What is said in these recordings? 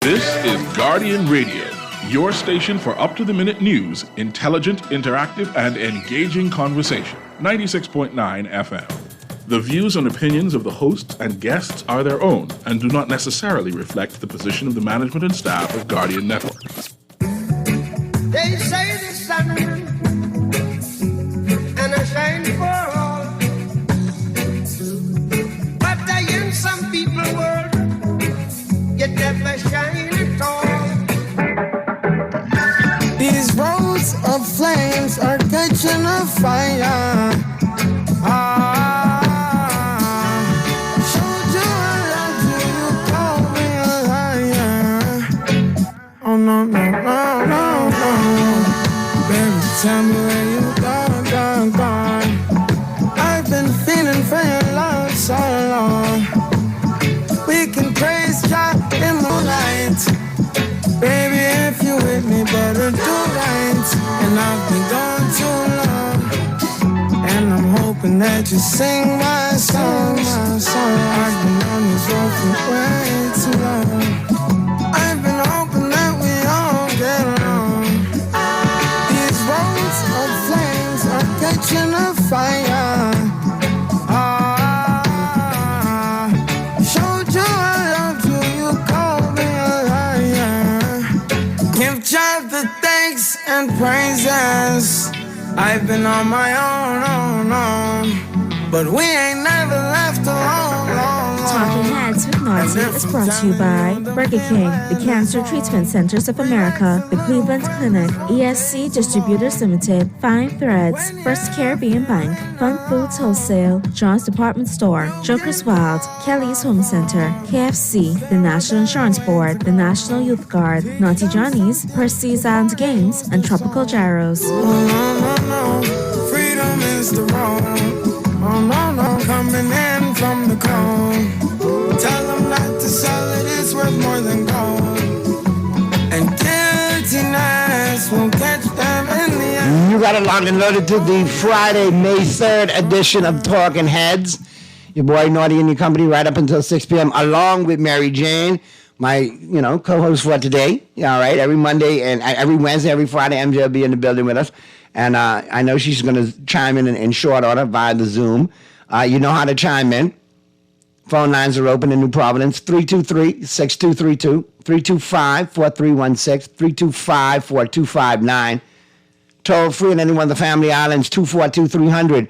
This is Guardian Radio, your station for up-to-the-minute news, intelligent, interactive, and engaging conversation. 96.9 FM. The views and opinions of the hosts and guests are their own and do not necessarily reflect the position of the management and staff of Guardian Network. They say the sun and I shine for all, but in some people world you never shine at all. These roads of flames are catching a fire. Showed you I love you, you call me a liar. Oh no, no, no, no, no. Baby, tell me where you gone, gone, gone. I've been feeling for your love so long. We can praise God in the light. Baby, if you with me, better do right. And I've been gone too long, and I'm hoping that you sing my song, my song. I've been on this road for way too long. I've been hoping that we all get along. These roads of flames are catching a fire. Showed you I loved you, you called me a liar. Give God the thanks and praises. I've been on my own, but we ain't never left alone, long. Talking Heads with Naughty is brought to you by Burger King, the Cancer Treatment Centers of America, the Cleveland Clinic, ESC Distributors Limited, Fine Threads, First Caribbean Bank, Fun Foods Wholesale, John's Department Store, Joker's Wild, Kelly's Home Center, KFC, the National Insurance Board, the National Youth Guard, Naughty Johnny's, Percy's Island Games, and Tropical Gyros. Oh no, freedom is the road. Oh no, coming in from the cold. Tell them not to sell it, it's worth more than gold. And guiltiness will catch them in the end. You got it locked and loaded to the Friday, May 3rd edition of Talking Heads. Your boy Naughty and your company right up until 6 p.m. along with Mary Jane, my, co-host for today. Yeah, all right, every Monday and every Wednesday, every Friday, MJ will be in the building with us. And I know she's going to chime in short order via the Zoom. You know how to chime in. Phone lines are open in New Providence, 323-6232, 325-4316, 325-4259. Toll free in any one of the Family Islands, 242-300-5720,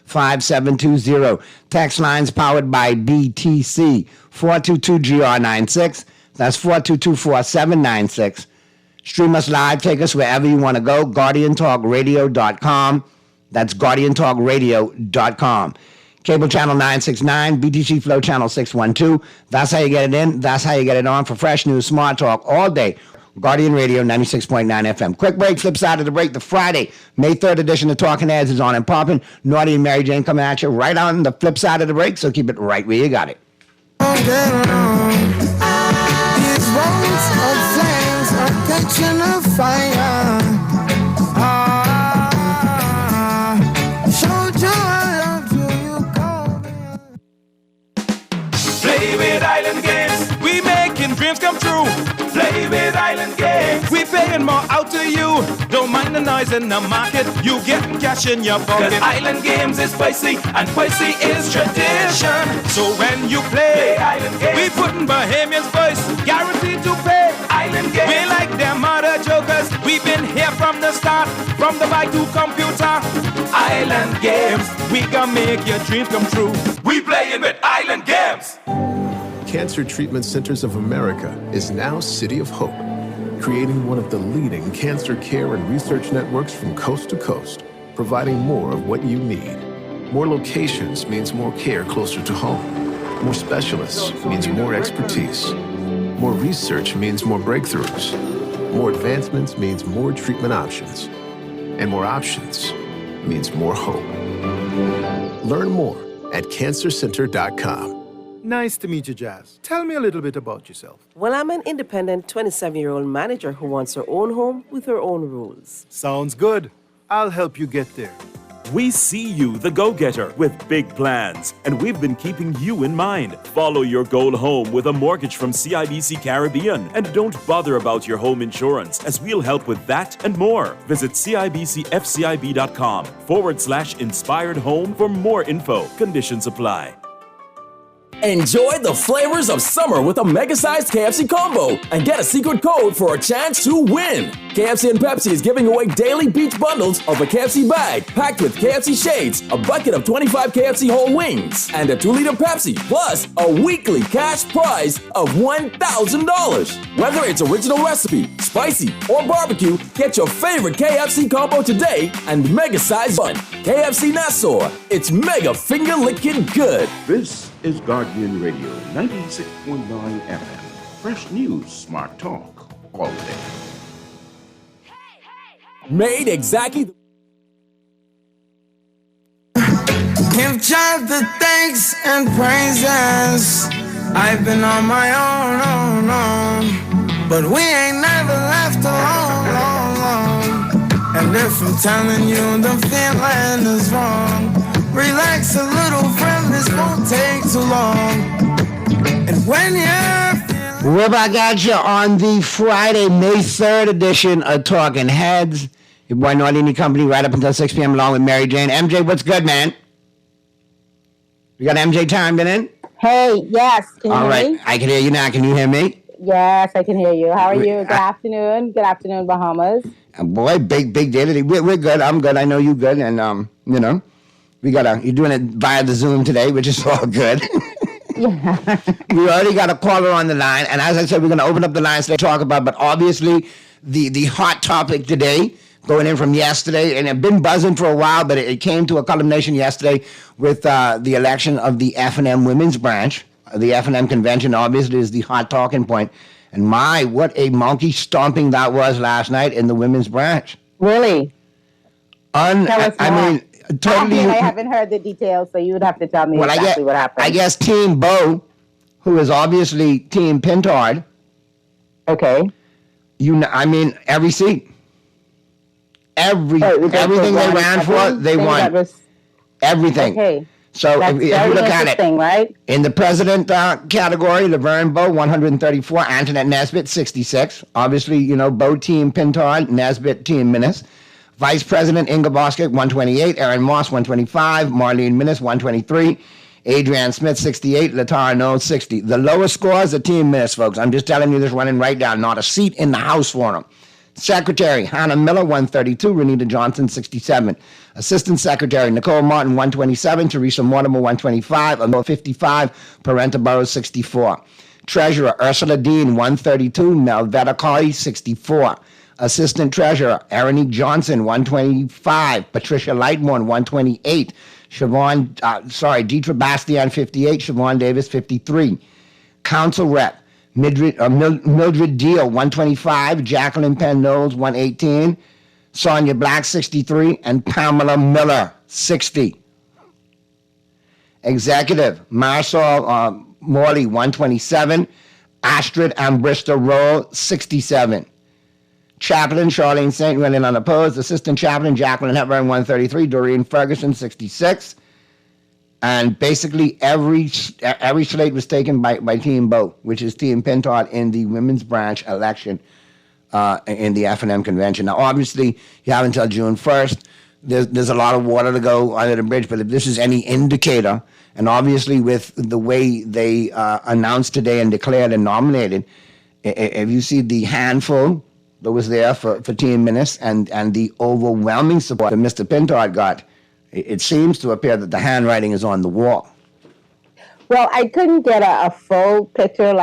242-300-5720. Text lines powered by BTC, 422-GR96. That's 422-4796. Stream us live, take us wherever you want to go, GuardianTalkRadio.com. That's GuardianTalkRadio.com. Cable channel 969, BTC Flow channel 612. That's how you get it in. That's how you get it on for fresh news, smart talk all day. Guardian Radio 96.9 FM. Quick break, flip side of the break. The Friday, May 3rd edition of Talking Heads is on and popping. Naughty and Mary Jane coming at you right on the flip side of the break, so keep it right where you got it. These roads of flames are catching a fire. Showed you I loved you, you called me. Play with Island Games, we making dreams come true. Play with Island Games, we paying more out to you. Don't mind the noise in the market, you get cash in your pocket. 'Cause Island Games is spicy, and spicy is tradition. So when you play Island Games, we put in Bahamian's voice, guaranteed to pay. Island Games, we like them other jokers. We've been here from the start, from the bike to computer. Island Games, we can make your dreams come true. We playing with Island Games. Cancer Treatment Centers of America is now City of Hope, creating one of the leading cancer care and research networks from coast to coast, providing more of what you need. More locations means more care closer to home. More specialists means more expertise. More research means more breakthroughs. More advancements means more treatment options. And more options means more hope. Learn more at cancercenter.com. Nice to meet you, Jazz. Tell me a little bit about yourself. Well, I'm an independent 27-year-old manager who wants her own home with her own rules. Sounds good. I'll help you get there. We see you, the go-getter, with big plans, and we've been keeping you in mind. Follow your goal home with a mortgage from CIBC Caribbean, and don't bother about your home insurance, as we'll help with that and more. Visit CIBCFCIB.com/inspired home for more info. Conditions apply. Enjoy the flavors of summer with a mega-sized KFC combo and get a secret code for a chance to win. KFC and Pepsi is giving away daily beach bundles of a KFC bag packed with KFC shades, a bucket of 25 KFC whole wings, and a 2-liter Pepsi, plus a weekly cash prize of $1,000. Whether it's original recipe, spicy, or barbecue, get your favorite KFC combo today and mega-sized bun. KFC Nassau, it's mega finger-licking good. This is Guardian Radio 96.9 FM. Fresh news, smart talk, all day. Made exactly. Give God the thanks and praises. I've been on my own, but we ain't never left alone. And if I'm telling you the feeling is wrong, relax a little, friend, this won't take too long. And when you're Rib, I got you on the Friday, May 3rd edition of Talking Heads. Your boy Nardini Company right up until 6 p.m. along with Mary Jane. MJ, what's good, man? You got MJ time in? Hey, yes. Can you hear me? Me? I can hear you now. Can you hear me? Yes, I can hear you. How are you? Good afternoon. Good afternoon, Bahamas. Boy, big day today. We're good. I'm good. I know you good. And, you know, you're doing it via the Zoom today, which is all good. Yeah. We already got a caller on the line. And as I said, we're going to open up the lines to talk about, but obviously the hot topic today, going in from yesterday, and it's been buzzing for a while, but it came to a culmination yesterday with the election of the F&M women's branch. The F&M convention obviously is the hot talking point. And my, what a monkey stomping that was last night in the women's branch. Really? Tell us more. I mean, totally. I haven't heard the details, so you would have to tell me exactly what happened. I guess Team Bo, who is obviously Team Pintard. Okay. Every seat. Everything they ran for, they won. Everything. Okay. So if you look at it, right? In the president category, Laverne Bo, 134, Antoinette Nesbitt, 66. Obviously, Bo Team Pintard, Nesbitt Team Minnis. Vice President Inga Boskett, 128, Erin Moss, 125, Marlene Minnis, 123, Adrienne Smith, 68, Latara Knowles, 60. The lowest scores are Team Minnis, folks. I'm just telling you this running right down. Not a seat in the House for them. Secretary, Hannah Miller, 132, Renita Johnson, 67. Assistant Secretary, Nicole Martin, 127, Teresa Mortimer, 125, Amor 55, Parenta Burrows, 64. Treasurer, Ursula Dean, 132, Melvetta Colley, 64. Assistant Treasurer, Ernie Johnson, 125, Patricia Lightmore, 128, Deetra Bastian, 58, Siobhan Davis, 53. Council Rep, Mildred Deal, 125, Jacqueline Penn Knowles, 118, Sonia Black, 63, and Pamela Miller, 60. Executive, Marisol Morley, 127, Astrid Ambrista Roll, 67. Chaplain, Charlene St. William unopposed. Assistant Chaplain, Jacqueline Hepburn, 133, Doreen Ferguson, 66. And basically every slate was taken by Team Bo, which is Team Pintard in the women's branch election in the F&M convention. Now, obviously, you have until June 1st. There's a lot of water to go under the bridge, but if this is any indicator, and obviously with the way they announced today and declared and nominated, if you see the handful that was there for Team Minnis and the overwhelming support that Mr. Pintard got, it seems to appear that the handwriting is on the wall. Well, I couldn't get a full picture,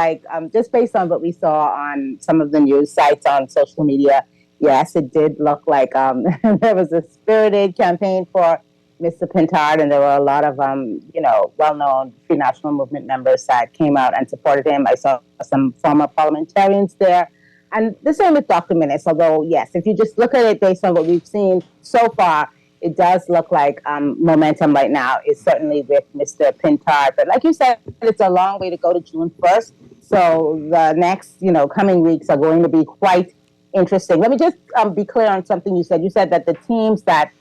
just based on what we saw on some of the news sites on social media. Yes, it did look like there was a spirited campaign for Mr. Pintard, and there were a lot of, well-known Free National Movement members that came out and supported him. I saw some former parliamentarians there. And the same with Dr. Minnis, although, yes, if you just look at it based on what we've seen so far, it does look like momentum right now is certainly with Mr. Pintard. But like you said, it's a long way to go to June 1st. So the next, coming weeks are going to be quite interesting. Let me just be clear on something you said. You said that the teams that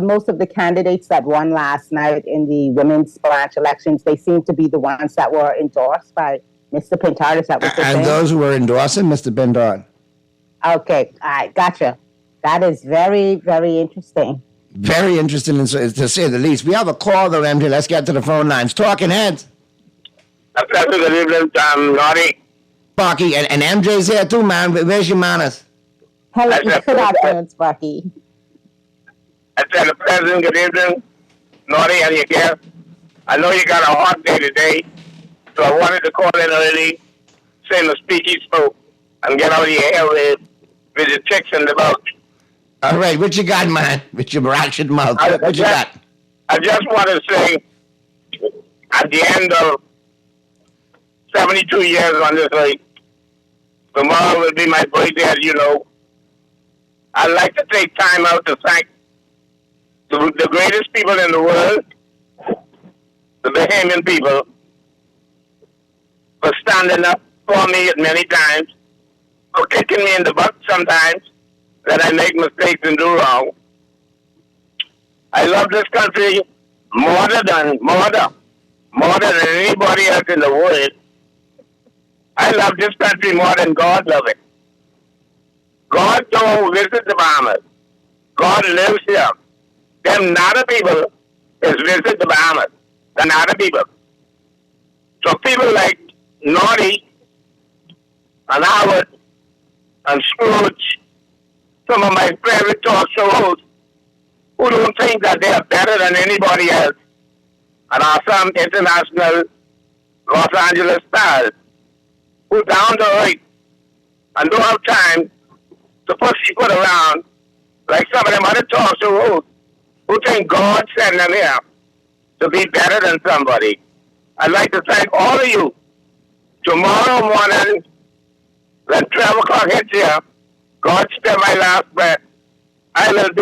most of the candidates that won last night in the women's branch elections, they seem to be the ones that were endorsed by Mr. Pintard. Is that what you're saying? And those who were endorsing Mr. Pintard. Okay, all right, gotcha. That is very, very interesting. Very interesting, to say the least. We have a call, though, MJ. Let's get to the phone lines. Talking Heads. Good evening, Naughty. Sparky, and MJ's here, too, man. Where's your manners? Hello, good afternoon, Sparky. I said, President, good evening, Naughty, and your guest. I know you got a hot day today, so I wanted to call in early, send a speech you spoke, and get out of your airwaves with your chicks in the boat. All right, what you got, man? With your ratchet mouth. What you got? I just want to say, at the end of 72 years on this earth, tomorrow will be my birthday, as you know. I'd like to take time out to thank the greatest people in the world, the Bahamian people, for standing up for me at many times, for kicking me in the butt sometimes, that I make mistakes and do wrong. I love this country more than anybody else in the world. I love this country more than God loves it. God don't visit the Bahamas. God lives here. Them Nada people is visit the Bahamas. The Nada people. So people like Naughty and Howard and Scrooge, some of my favorite talk show hosts, who don't think that they are better than anybody else, and are some international Los Angeles stars, who down the earth and don't have time to pussyfoot around like some of them other talk show hosts who think God sent them here to be better than somebody. I'd like to thank all of you. Tomorrow morning, when 12 o'clock hits here, God spare my last breath, I will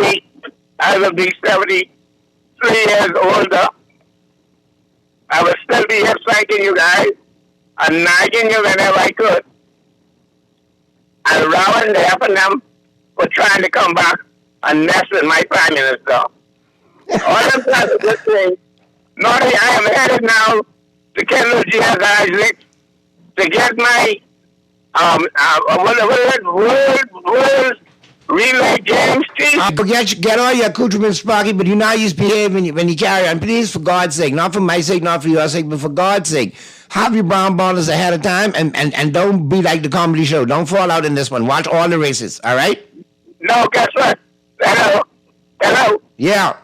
be 73 years older. I will still be here thanking you guys and nagging you whenever I could, and rowing the F and them for trying to come back and mess with my Prime Minister. All I'm trying to just say, Naughty, I am headed now to Kendall G.S. Isaac to get my World Relay Games team. Get all your accoutrements, Sparky, but you know you behave when you carry on. Please, for God's sake, not for my sake, not for your sake, but for God's sake, have your brown ballers ahead of time and don't be like the comedy show. Don't fall out in this one. Watch all the races, all right? No, guess what? Hello? Yeah.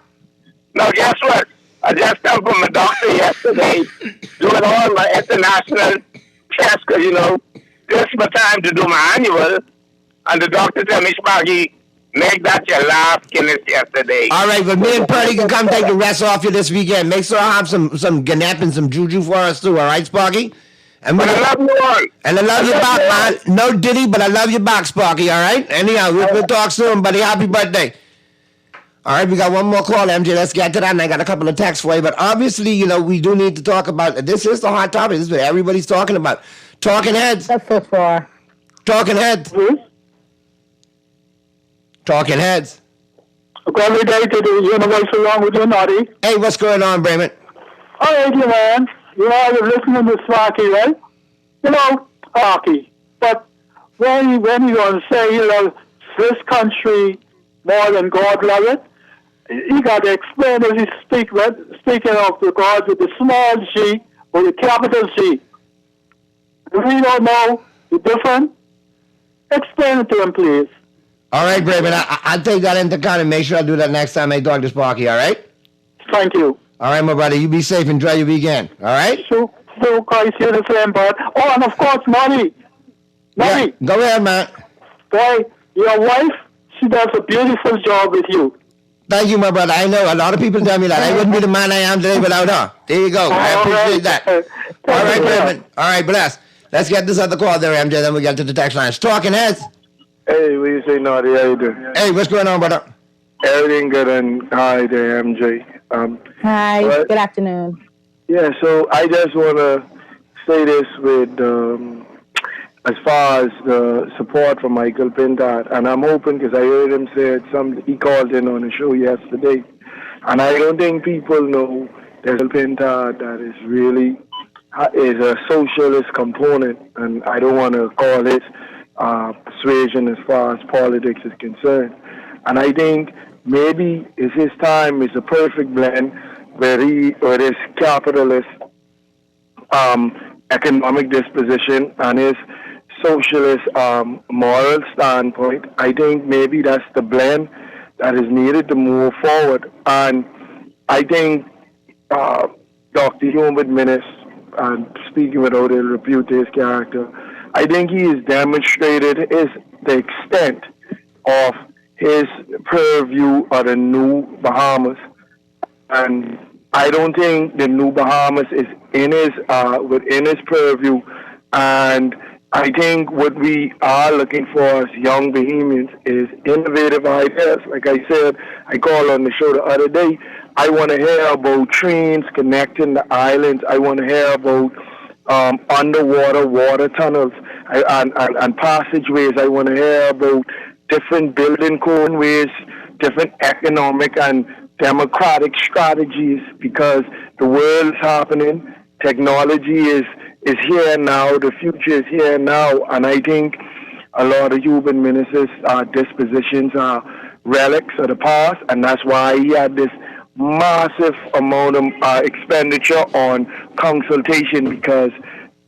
No, guess what? I just come from a doctor yesterday doing all my international tests because, you know, this is my time to do my annual. And the doctor told me, Sparky, make that your last Guinness yesterday. All right, but me and Purdy can come take the rest off you this weekend. Make sure I have some ganap and some juju for us too, all right, Sparky? And I love you all. And I love you back, man. No Diddy, but I love you back, Sparky, all right? Anyhow, we'll talk soon, buddy. Happy birthday. All right, we got one more call, MJ. Let's get to that, and I got a couple of texts for you. But obviously, you know, we do need to talk about, this is the hot topic. This is what everybody's talking about. Talking Heads. That's so far. Talking Heads. Talking Heads. Every day to the Universal along with your Naughty. Hey, what's going on, Brayman? All right, you man. You know, I was listening to Sparky, right? You know, Sparky. But when you going to say he loves this country more than God loves it, you got to explain as he speaking of the God with the small G or the capital G. If we don't know the difference, explain it to him, please. All right, Brayman, I'll take that into account and make sure I do that next time I talk to Sparky, all right? Thank you. All right, my brother, you be safe. Enjoy your weekend, all right? So Christ, you're the same, but... Oh, and of course, Money. Yeah, go ahead, man. Boy, your wife, she does a beautiful job with you. Thank you, my brother. I know a lot of people tell me that I wouldn't be the man I am today without her. There you go. I appreciate that. All right, Brayman. All right, bless. Let's get this other call there, MJ, then we get to the text lines. Talking Heads. Hey, what you say, Naughty? How you doing? Hey, what's going on, brother? Everything good, and hi there, MJ. Hi, good afternoon. Yeah, so I just want to say this with, as far as the support for Michael Pintard, and I'm hoping, because I heard him say he called in on the show yesterday, and I don't think people know there's a Pintard that is really is a socialist component, and I don't want to call it persuasion as far as politics is concerned. And I think maybe his time is a perfect blend where his capitalist economic disposition and his socialist moral standpoint. I think maybe that's the blend that is needed to move forward. And I think Dr. Hubert Minnis, and speaking without ill repute to his character, I think he has demonstrated the extent of his purview of the New Bahamas. And I don't think the New Bahamas is within his purview. And I think what we are looking for as young Bahamians is innovative ideas. Like I said, I called on the show the other day. I want to hear about trains connecting the islands. I want to hear about underwater water tunnels and passageways. I want to hear about different building code ways, different economic and democratic strategies, because the world is happening. Technology is here now. The future is here now. And I think a lot of Hubert Minnis's dispositions are relics of the past, and that's why he had this massive amount of expenditure on consultation, because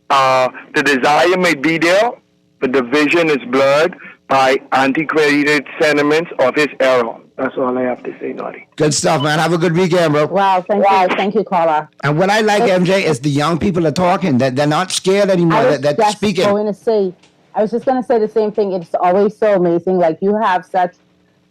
the desire may be there, but the vision is blurred by antiquated sentiments of his era. That's all I have to say, Naughty. Good stuff, man. Have a good weekend, bro. Wow, thank you, caller. And what I like, MJ, is the young people are talking. They're not scared anymore. They're speaking. I was just going to say the same thing. It's always so amazing. Like, you have such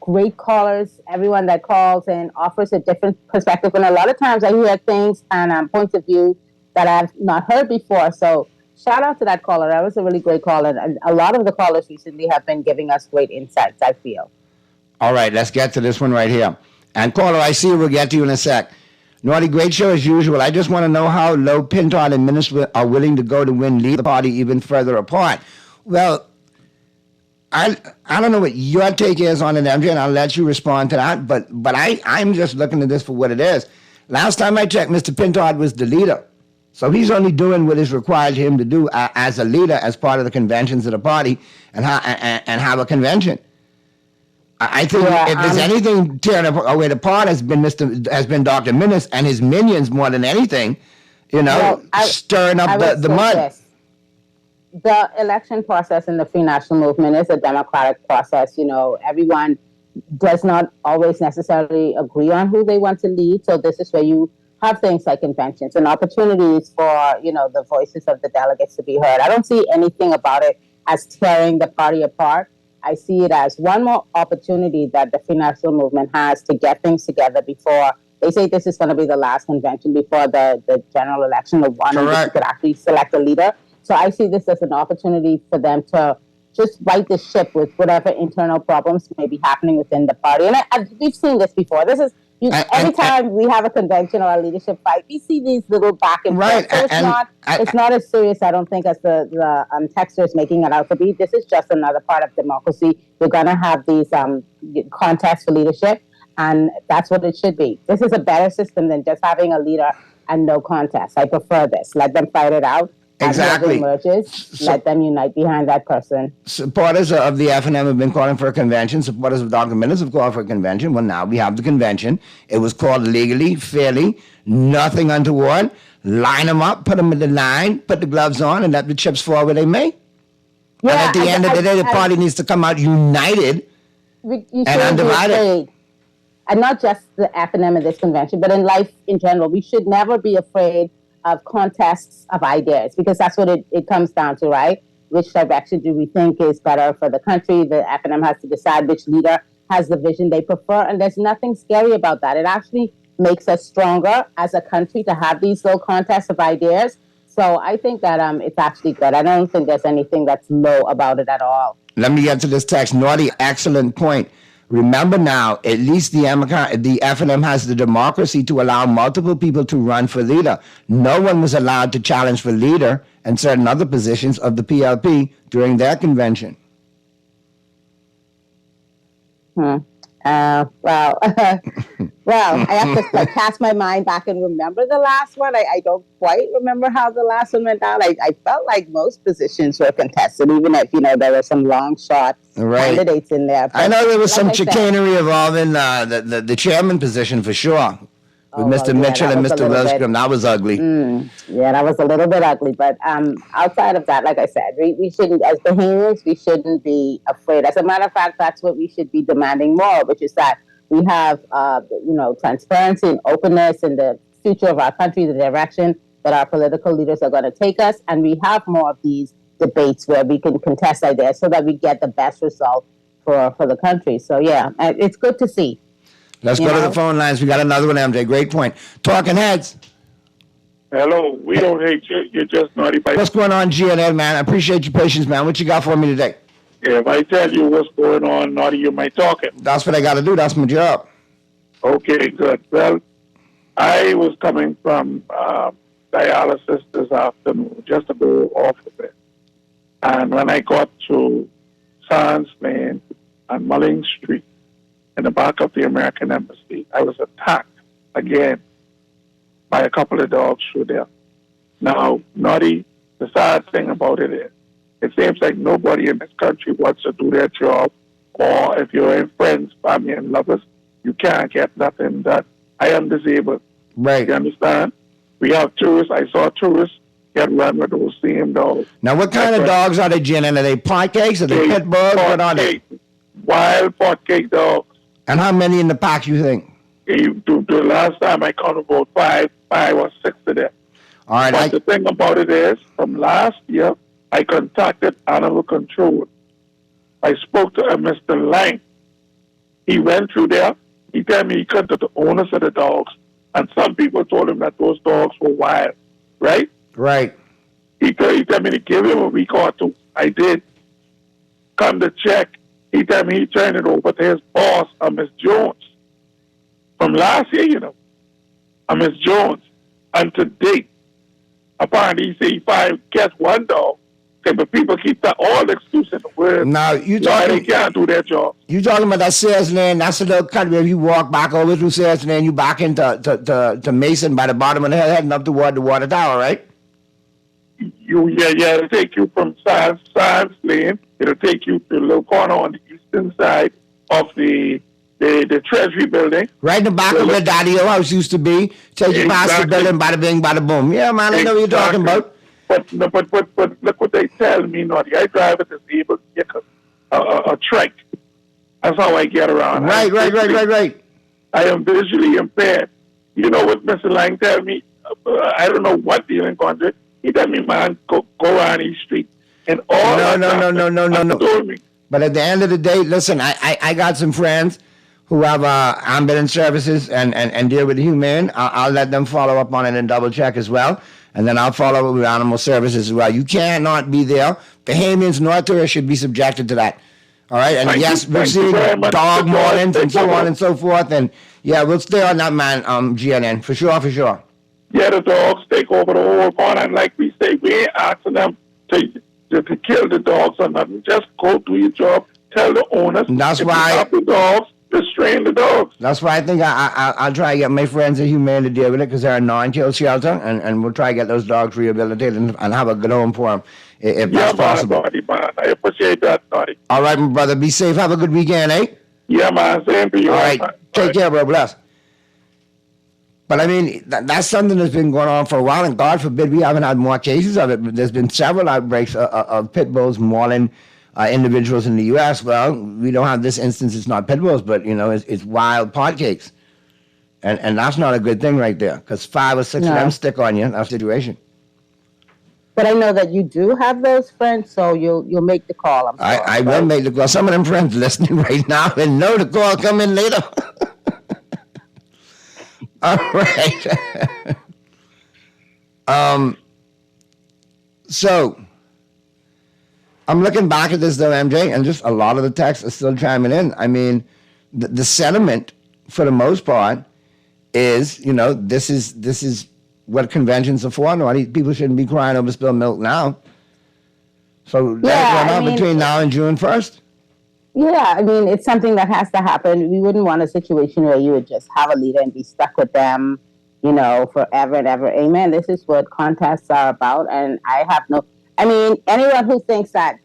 great callers. Everyone that calls and offers a different perspective. And a lot of times I hear things and points of view that I've not heard before. So shout out to that caller. That was a really great caller. And a lot of the callers recently have been giving us great insights, I feel. All right, let's get to this one right here. And caller, I see we'll get to you in a sec. Naughty, great show as usual. I just want to know how low Pintard and Minnis are willing to go to win lead the party even further apart. Well, I don't know what your take is on it, MJ, and I'll let you respond to that. But I'm just looking at this for what it is. Last time I checked, Mr. Pintard was the leader. So he's only doing what is required him to do as a leader, as part of the conventions of the party, and have a convention. I think if there's anything tearing away the part has been Dr. Minnis and his minions more than anything, stirring up the mud. This. The election process in the Free National Movement is a democratic process. Everyone does not always necessarily agree on who they want to lead. So this is where you have things like conventions and opportunities for, the voices of the delegates to be heard. I don't see anything about it as tearing the party apart. I see it as one more opportunity that the Free National Movement has to get things together before they say this is going to be the last convention before the general election, the one in which you could actually select a leader. So I see this as an opportunity for them to just right the ship with whatever internal problems may be happening within the party. And we've seen this before. This is every time we have a convention or a leadership fight, we see these little back and forth. So it's not as serious, I don't think, as the texter is making it out to be. This is just another part of democracy. We're going to have these contests for leadership, and that's what it should be. This is a better system than just having a leader and no contest. I prefer this. Let them fight it out. Exactly. Emerges, let them unite behind that person. Supporters of the FNM have been calling for a convention. Supporters of Dr. Minnis have called for a convention. Well, now we have the convention. It was called legally, fairly, nothing untoward. Line them up, put them in the line, put the gloves on, and let the chips fall where they may. Yeah, and at the end of the day, the party needs to come out united and undivided. And not just the FNM in this convention, but in life in general. We should never be afraid of contests of ideas, because that's what it comes down to, right? Which direction do we think is better for the country? The FNM has to decide which leader has the vision they prefer, and there's nothing scary about that. It actually makes us stronger as a country to have these little contests of ideas. So I think that it's actually good. I don't think there's anything that's low about it at all. Let me get to this text. Naughty, excellent point. Remember now, at least the FNM has the democracy to allow multiple people to run for leader. No one was allowed to challenge for leader and certain other positions of the PLP during their convention. Well, well, I have to like cast my mind back and remember the last one. I don't quite remember how the last one went down. I felt like most positions were contested, even if, there were some long shot candidates in there. But I know there was some like chicanery involving the chairman position for sure. With Mr. Mitchell and Mr. Wilskram. That was ugly. Yeah, that was a little bit ugly. But outside of that, like I said, we shouldn't, as Bahamians, we shouldn't be afraid. As a matter of fact, that's what we should be demanding more, which is that we have, transparency and openness in the future of our country, the direction that our political leaders are going to take us. And we have more of these debates where we can contest ideas so that we get the best result for the country. So, yeah, it's good to see. Let's go to the phone lines. We got another one, MJ. Great point. Talking Heads. Hello. We don't hate you. You're just naughty. What's going on, GNN, man? I appreciate your patience, man. What you got for me today? If I tell you what's going on, naughty, you might talk it. That's what I got to do. That's my job. Okay, good. Well, I was coming from dialysis this afternoon, just to go off of it. And when I got to Sands Lane and Mulling Street, in the back of the American Embassy, I was attacked again by a couple of dogs through there. Now, naughty, the sad thing about it is, it seems like nobody in this country wants to do their job, or if you're in friends, family, and lovers, you can't get nothing done. I am disabled. Right. You understand? We have tourists. I saw tourists get run with those same dogs. Now, what kind of dogs are they, Jen? Are they pot cakes? Are they pit bulls? What are they? Wild pot cake dogs. And how many in the pack, you think? The last time I counted about five or six of them. All right. But the thing about it is, from last year, I contacted Animal Control. I spoke to Mr. Lang. He went through there. He told me he contacted the owners of the dogs. And some people told him that those dogs were wild. Right? Right. He told me to give him a week or two. I did. Come to check. He told me he turned it over to his boss, Miss Jones. From last year, Miss Jones. And to date, apparently he said he finally gets one dog. Okay, but people keep that all the excuse in the world. Now, they can't do their job. You talking about that Sears Lane? That's a little cut where you walk back over through Sears Lane, you back into to Mason by the bottom of the hill, heading up toward the water tower, right? It'll take you from Science Lane. It'll take you to the little corner on the eastern side of the Treasury building. Right in the back of where Daddy-O house used to be. Take you past the building, bada bing, bada boom. Yeah, man, I know what you're talking about. But look what they tell me, naughty. I drive a disabled vehicle, a trike. That's how I get around. Right. I am visually impaired. You know what Mr. Lang tell me? I don't know what dealing country. He tell me, man, go around these streets. And all No. Told me. But at the end of the day, listen, I got some friends who have ambulance services and deal with humane. I'll let them follow up on it and double check as well. And then I'll follow up with animal services as well. You cannot be there. Bahamians nor tourists should be subjected to that. All right? And yes, we're seeing dog mornings and so on and so forth. And yeah, we'll stay on that, man, GNN, for sure. Yeah, the dogs take over the whole corner. And like we say, we ain't asking them to kill the dogs or nothing. Just go do your job. Tell the owners. And that's why. Stop the dogs. Restrain the dogs. That's why I think I'll try to get my friends at Humane to deal with it because they're a non-kill shelter, and we'll try to get those dogs rehabilitated and have a good home for them if that's possible. Man. I appreciate that, buddy. All right, my brother. Be safe. Have a good weekend, eh? Yeah, man. Same to you. All right. Take care, bro. Bless. But I mean, that's something that's been going on for a while, and God forbid we haven't had more cases of it. But there's been several outbreaks of pit bulls mauling individuals in the U.S. Well, we don't have this instance. It's not pit bulls, but it's wild pot cakes, and that's not a good thing right there. Because 5 or 6 of them stick on you. That's the situation. But I know that you do have those friends, so you'll make the call. I will make the call. Some of them friends listening right now and know the call coming later. All right. So I'm looking back at this though, MJ, and just a lot of the texts are still chiming in. I mean, the sentiment, for the most part, is, this is what conventions are for. No, people shouldn't be crying over spilled milk now. So that's going on between now and June 1st? Yeah, I mean, it's something that has to happen. We wouldn't want a situation where you would just have a leader and be stuck with them, forever and ever. Amen. This is what contests are about. And anyone who thinks that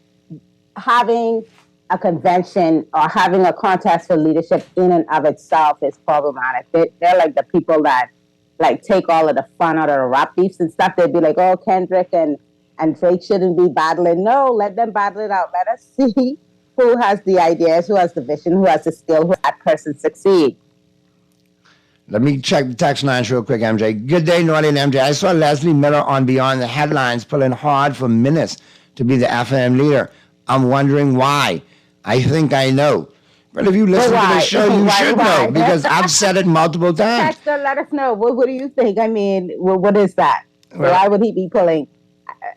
having a convention or having a contest for leadership in and of itself is problematic. They're like the people that take all of the fun out of the rap beefs and stuff. They'd be like, oh, Kendrick and Drake shouldn't be battling. No, let them battle it out. Let us see who has the ideas, who has the vision, who has the skill, who that person succeed. Let me check the text lines real quick, MJ. Good day, Naughty and MJ. I saw Leslie Miller on Beyond the Headlines pulling hard for Minnis to be the FNM leader. I'm wondering why. I think I know. But if you listen to the show, you should know, because I've said it multiple times. Texter, let us know. What do you think? I mean, what is that? Well, why would he be pulling?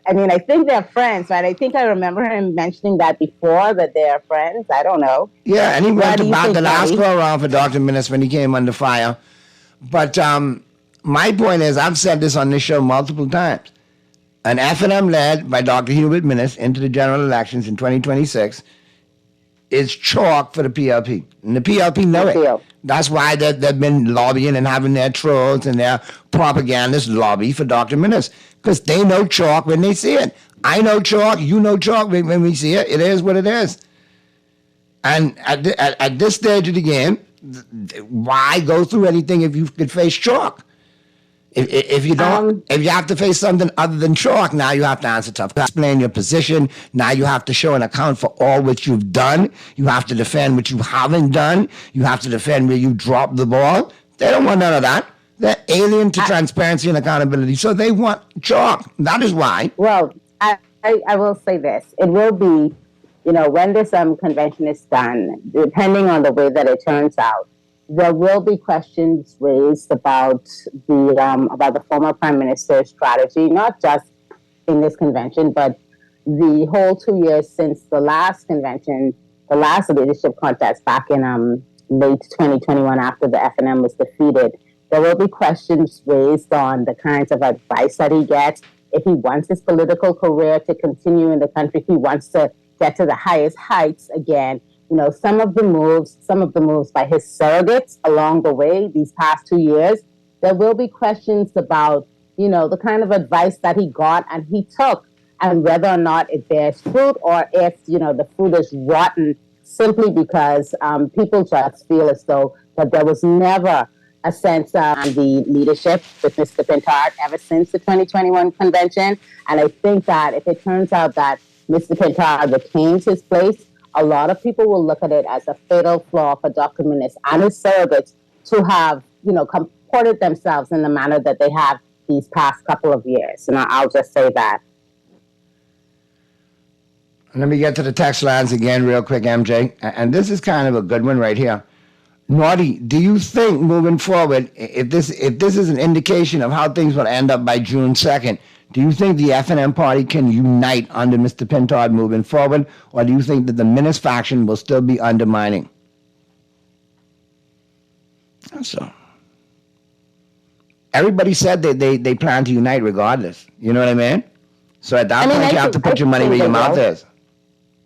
I mean, I think they're friends, right? I think I remember him mentioning that before, that they're friends. I don't know. Yeah, and he went about the last go around for Dr. Minnis when he came under fire. But my point is, I've said this on this show multiple times. An FNM led by Dr. Hubert Minnis into the general elections in 2026 is chalk for the PLP. And the PLP know it. That's why they've been lobbying and having their trolls and their propagandists lobby for Dr. Minnis, because they know chalk when they see it. I know chalk, you know chalk when we see it. It is what it is. And at this stage of the game, why go through anything if you could face chalk? If you don't, if you have to face something other than chalk, now you have to answer tough. Explain your position. Now you have to show an account for all what you've done. You have to defend what you haven't done. You have to defend where you dropped the ball. They don't want none of that. They're alien to transparency and accountability. So they want chalk. That is why. Well, I will say this. It will be, when this convention is done, depending on the way that it turns out, there will be questions raised about the former prime minister's strategy, not just in this convention, but the whole 2 years since the last convention, the last leadership contest back in late 2021 after the FNM was defeated. There will be questions raised on the kinds of advice that he gets. If he wants his political career to continue in the country, if he wants to get to the highest heights again. Some of the moves by his surrogates along the way, these past 2 years, there will be questions about, the kind of advice that he got and he took, and whether or not it bears fruit, or if, the fruit is rotten simply because people just feel as though that there was never a sense of the leadership with Mr. Pintard ever since the 2021 convention. And I think that if it turns out that Mr. Pintard retains his place, a lot of people will look at it as a fatal flaw for Dr. Minnis and his surrogates to have, comported themselves in the manner that they have these past couple of years. And I'll just say that. Let me get to the text lines again real quick, MJ. And this is kind of a good one right here. Naughty, do you think moving forward, if this is an indication of how things will end up by June 2nd, do you think the FNM party can unite under Mr. Pintard moving forward, or do you think that the Minnis faction will still be undermining? So, everybody said that they plan to unite regardless. You know what I mean? So at that point, you have to put your money where your mouth is.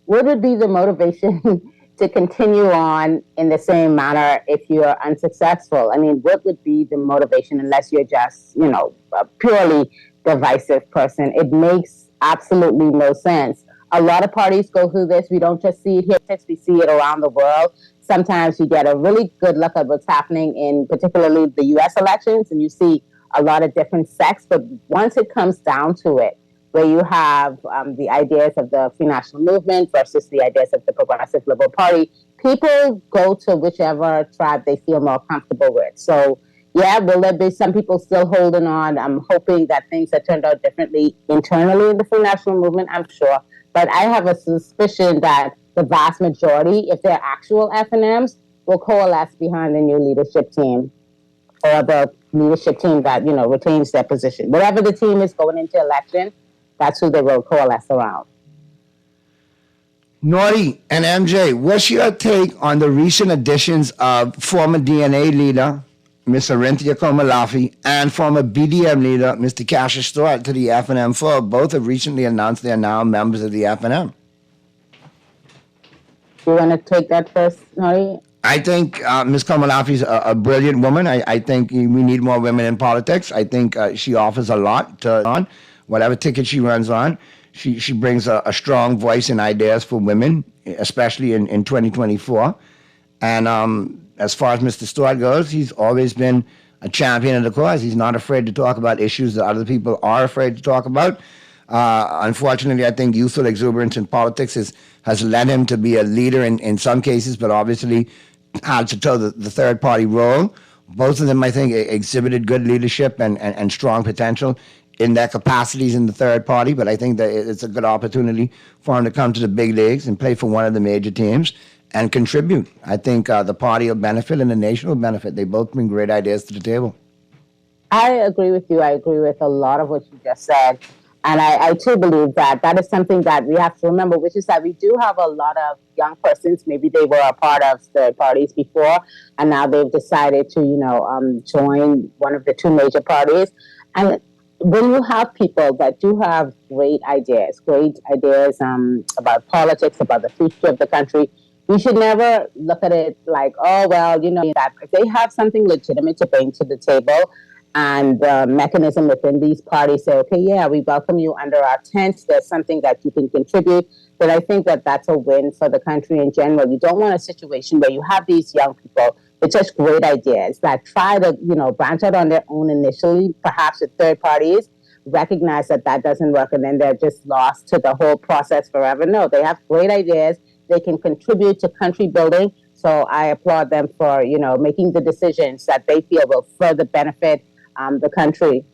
What would be the motivation to continue on in the same manner if you're unsuccessful? I mean, what would be the motivation unless you're just, a purely divisive person? It makes absolutely no sense. A lot of parties go through this. We don't just see it here, we see it around the world. Sometimes you get a really good look at what's happening in particularly the U.S. elections, and you see a lot of different sects. But once it comes down to it, where you have the ideas of the Free National Movement versus the ideas of the Progressive Liberal Party, people go to whichever tribe they feel more comfortable with. So, yeah, will there be some people still holding on? I'm hoping that things have turned out differently internally in the Free National Movement, I'm sure. But I have a suspicion that the vast majority, if they're actual FNMs, will coalesce behind the new leadership team, or the leadership team that, retains their position. Whatever the team is going into election, that's who they will coalesce around. Naughty and MJ, what's your take on the recent additions of former DNA leader, Ms. Arinthia Komalafi, and former BDM leader, Mr. Cassius Stewart, to the F&M fold? Both have recently announced they are now members of the F&M. You want to take that first, Naughty? I think Ms. Komalafi is a brilliant woman. I think we need more women in politics. I think she offers a lot on whatever ticket she runs on. She brings a strong voice and ideas for women, especially in 2024. And as far as Mr. Stewart goes, he's always been a champion of the cause. He's not afraid to talk about issues that other people are afraid to talk about. Unfortunately, I think youthful exuberance in politics has led him to be a leader in some cases, but obviously had to toe the third-party role. Both of them, I think, exhibited good leadership and strong potential in their capacities in the third party, but I think that it's a good opportunity for him to come to the big leagues and play for one of the major teams and contribute. I think the party will benefit and the nation will benefit. They both bring great ideas to the table. I agree with you. I agree with a lot of what you just said. And I too believe that is something that we have to remember, which is that we do have a lot of young persons. Maybe they were a part of third parties before, and now they've decided to, join one of the two major parties. And when you have people that do have great ideas about politics, about the future of the country, we should never look at it like, that if they have something legitimate to bring to the table and the mechanism within these parties say, okay, yeah, we welcome you under our tent, there's something that you can contribute, then I think that that's a win for the country in general. You don't want a situation where you have these young people with such great ideas that try to, branch out on their own initially, perhaps with third parties, recognize that doesn't work, and then they're just lost to the whole process forever. No, they have great ideas. They can contribute to country building. So I applaud them for, making the decisions that they feel will further benefit the country.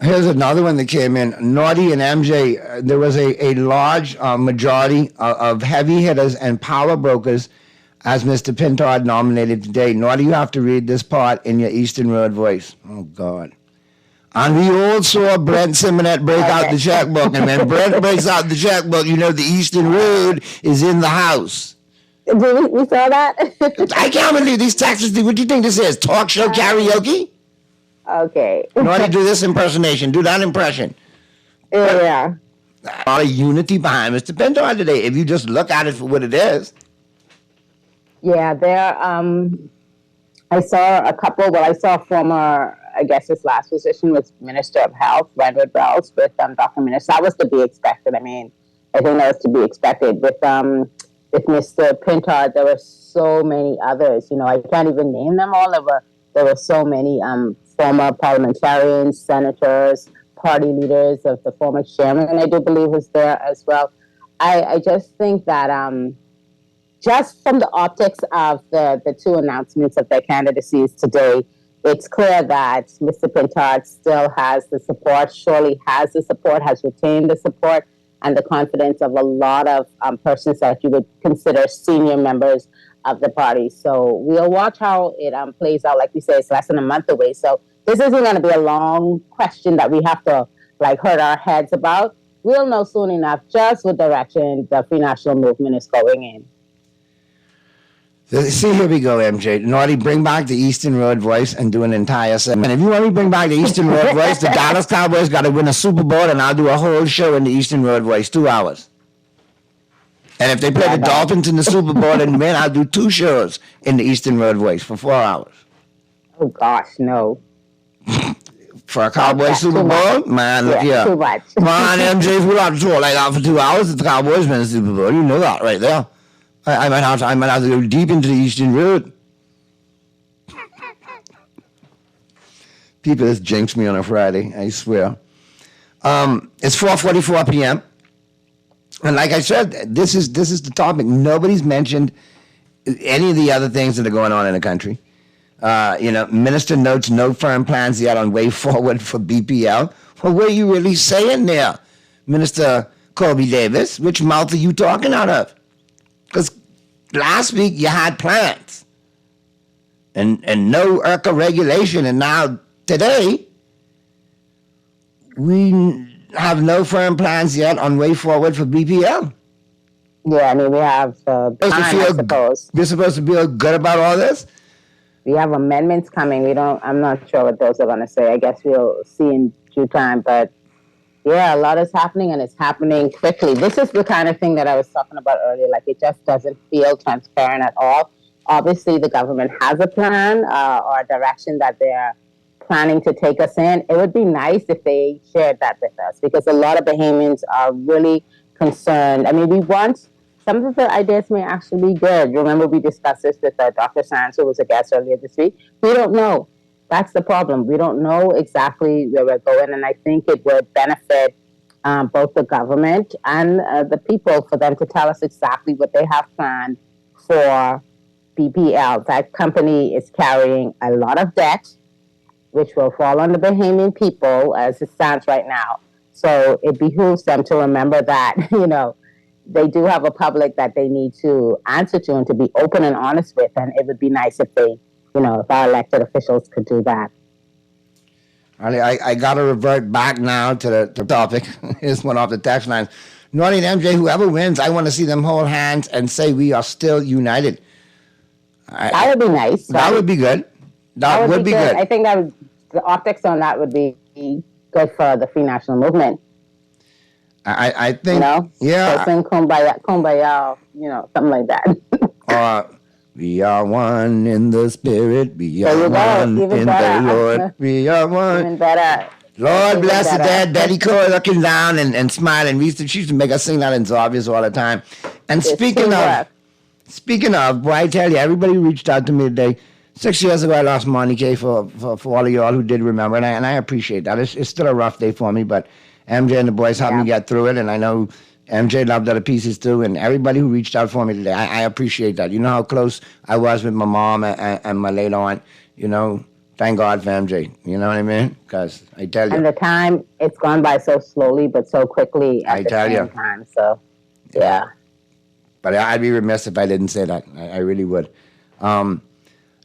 Here's another one that came in. Naughty and MJ, there was a large majority of heavy hitters and power brokers as Mr. Pintard nominated today. Naughty, you have to read this part in your Eastern Road voice. Oh, God. And we all saw Brent Simonet break out the checkbook. And when Brent breaks out the checkbook, the Eastern Road is in the house. We saw that? I can't believe these Texas. What do you think this is? Talk show karaoke? Okay. Naughty, do this impersonation. Do that impression. Yeah. A lot of unity behind Mr. Pintard today, if you just look at it for what it is. Yeah, I saw a couple. I saw former, I guess his last position was Minister of Health, Renford Wells, with Dr. Minister. That was to be expected. I think that was to be expected. With Mr. Pintard, there were so many others. I can't even name them all. There were so many former parliamentarians, senators, party leaders of the former chairman, and I do believe was there as well. I just think that just from the optics of the two announcements of their candidacies today, it's clear that Mr. Pintard still has the support, surely has the support, has retained the support and the confidence of a lot of persons that you would consider senior members of the party. So we'll watch how it plays out. Like we say, it's less than a month away. So this isn't going to be a long question that we have to hurt our heads about. We'll know soon enough just what direction the Free National Movement is going in. See, here we go, MJ. Naughty, bring back the Eastern Road voice and do an entire segment. If you want me to bring back the Eastern Road voice, the Dallas Cowboys got to win a Super Bowl, and I'll do a whole show in the Eastern Road voice, 2 hours. And if they play the Dolphins in the Super Bowl and win, I'll do 2 shows in the Eastern Road voice for 4 hours. Oh, gosh, no. For a Cowboys Super Bowl? Man, look here. Too much. Come on, MJ, we don't talk like that for 2 hours if the Cowboys win the Super Bowl. You know that right there. I might have to go deep into the Eastern Road. People just jinx me on a Friday, I swear. It's 4:44 p.m. And like I said, this is the topic. Nobody's mentioned any of the other things that are going on in the country. Minister notes no firm plans yet on way forward for BPL. Well, what are you really saying there, Minister Colby Davis? Which mouth are you talking out of? Because last week you had plans and no IRCA regulation, and now today have no firm plans yet on way forward for BPL. Yeah, I mean, we have time, I suppose. We're supposed to feel good about all this? We have amendments coming. I'm not sure what those are going to say. I guess we'll see in due time. But yeah, a lot is happening, and it's happening quickly. This is the kind of thing that I was talking about earlier. Like, it just doesn't feel transparent at all. Obviously, the government has a plan or a direction that they're planning to take us in. It would be nice if they shared that with us, because a lot of Bahamians are really concerned. I mean, some of the ideas may actually be good. Remember, we discussed this with Dr. Sands, who was a guest earlier this week. We don't know. That's the problem. We don't know exactly where we're going, and I think it would benefit both the government and the people for them to tell us exactly what they have planned for BPL. That company is carrying a lot of debt, which will fall on the Bahamian people as it stands right now. So it behooves them to remember that, they do have a public that they need to answer to and to be open and honest with. And it would be nice if they, if our elected officials could do that. I got to revert back now to the topic. Here's one off the text line. Naughty and MJ, whoever wins, I want to see them hold hands and say we are still united. That would be nice. That would be good. That would be good. I think the optics on that would be good for the Free National Movement. I think, yeah. Sing kumbaya, something like that. We are one in the spirit. We are one in the Lord. We are one. Even better. Lord bless the dad, Betty Cole looking down and smiling. She used to make us sing that in Zarbias all the time. And speaking of, boy, I tell you, everybody reached out to me today. 6 years ago, I lost Monty K for all of y'all who did remember, and I appreciate that. It's still a rough day for me, but MJ and the boys helped me get through it, and I know MJ loved other pieces too, and everybody who reached out for me today, I appreciate that. You know how close I was with my mom and my late aunt, thank God for MJ, you know what I mean? Because I tell you. And the time, it's gone by so slowly but so quickly at the same time, so yeah. But I'd be remiss if I didn't say that. I really would. And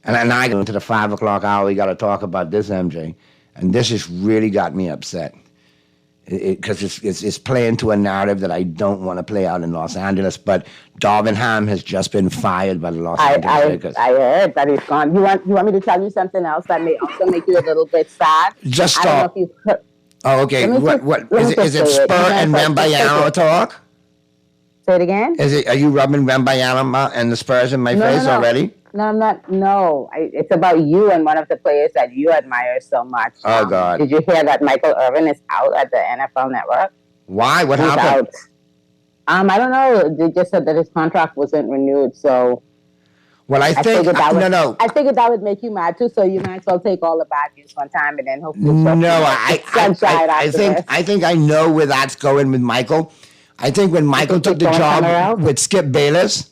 now I go into the 5 o'clock hour, we got to talk about this, MJ, and this has really got me upset. Because it's playing to a narrative that I don't want to play out in Los Angeles. But Darvin Ham has just been fired by the Los Angeles Lakers. I heard that he's gone. You want me to tell you something else that may also make you a little bit sad? Just stop. I don't know if you've heard. Oh, okay. What is it Spur and Wembanyama talk? Say it again? Are you rubbing Wembanyama and the Spurs in my face already? No, I'm not. No, it's about you and one of the players that you admire so much. Oh, God. Did you hear that Michael Irvin is out at the NFL Network? Why? What happened? Out. I don't know. They just said that his contract wasn't renewed, so... Well, I figured that would make you mad, too, so you might as well take all the bad news one time and then hopefully... I think I know where that's going with Michael. I think when Michael took the job with Skip Bayless...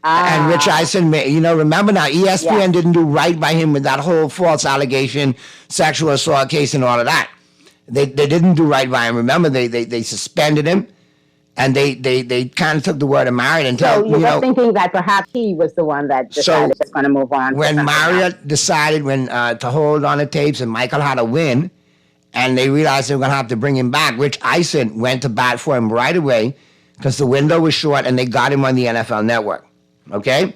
And Rich Eisen, remember now, ESPN didn't do right by him with that whole false allegation, sexual assault case and all of that. They didn't do right by him. Remember, they suspended him, and they kind of took the word of Marriott and so you were thinking that perhaps he was the one that decided just going to move on. When Marriott decided to hold on the tapes and Michael had to win, and they realized they were going to have to bring him back, Rich Eisen went to bat for him right away because the window was short, and they got him on the NFL Network. Okay?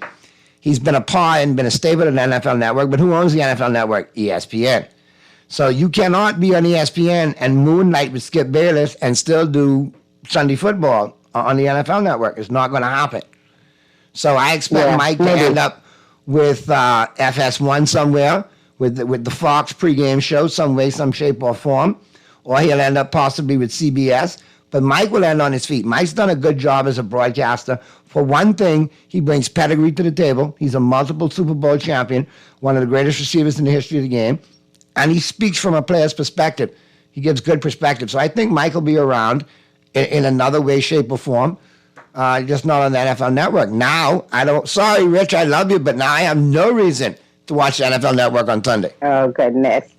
He's been a part and been a staple of the NFL Network, but who owns the NFL Network? ESPN. So you cannot be on ESPN and moonlight with Skip Bayless and still do Sunday football on the NFL Network. It's not going to happen. So I expect Mike to end up with FS1 somewhere, with the Fox pregame show, some way, some shape or form, or he'll end up possibly with CBS. But Mike will end on his feet. Mike's done a good job as a broadcaster. For one thing, he brings pedigree to the table. He's a multiple Super Bowl champion, one of the greatest receivers in the history of the game. And he speaks from a player's perspective. He gives good perspective. So I think Mike will be around in another way, shape, or form, just not on the NFL Network. Now, sorry, Rich, I love you, but now I have no reason to watch the NFL Network on Sunday. Oh, goodness.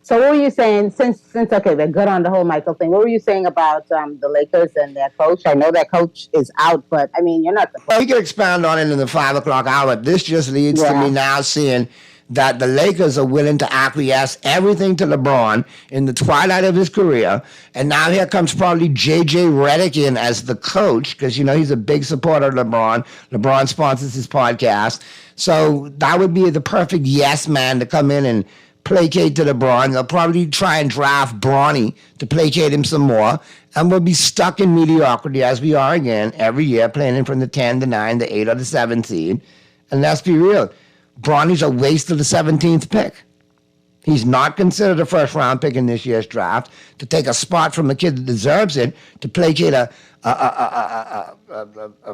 So what were you saying, since okay, they're good on the whole Michael thing, what were you saying about the Lakers and their coach? I know their coach is out, but, I mean, you're not the coach. We can expand on it in the 5 o'clock hour. This just leads to me now seeing that the Lakers are willing to acquiesce everything to LeBron in the twilight of his career. And now here comes probably J.J. Redick in as the coach, because, you know, he's a big supporter of LeBron. LeBron sponsors his podcast. So that would be the perfect yes man to come in and placate to LeBron. They'll probably try and draft Bronny to placate him some more. And we'll be stuck in mediocrity as we are again every year, playing in from the 10, the 9, the 8, or the 7 seed. And let's be real. Bronny's a waste of the 17th pick. He's not considered a first-round pick in this year's draft to take a spot from a kid that deserves it, to placate a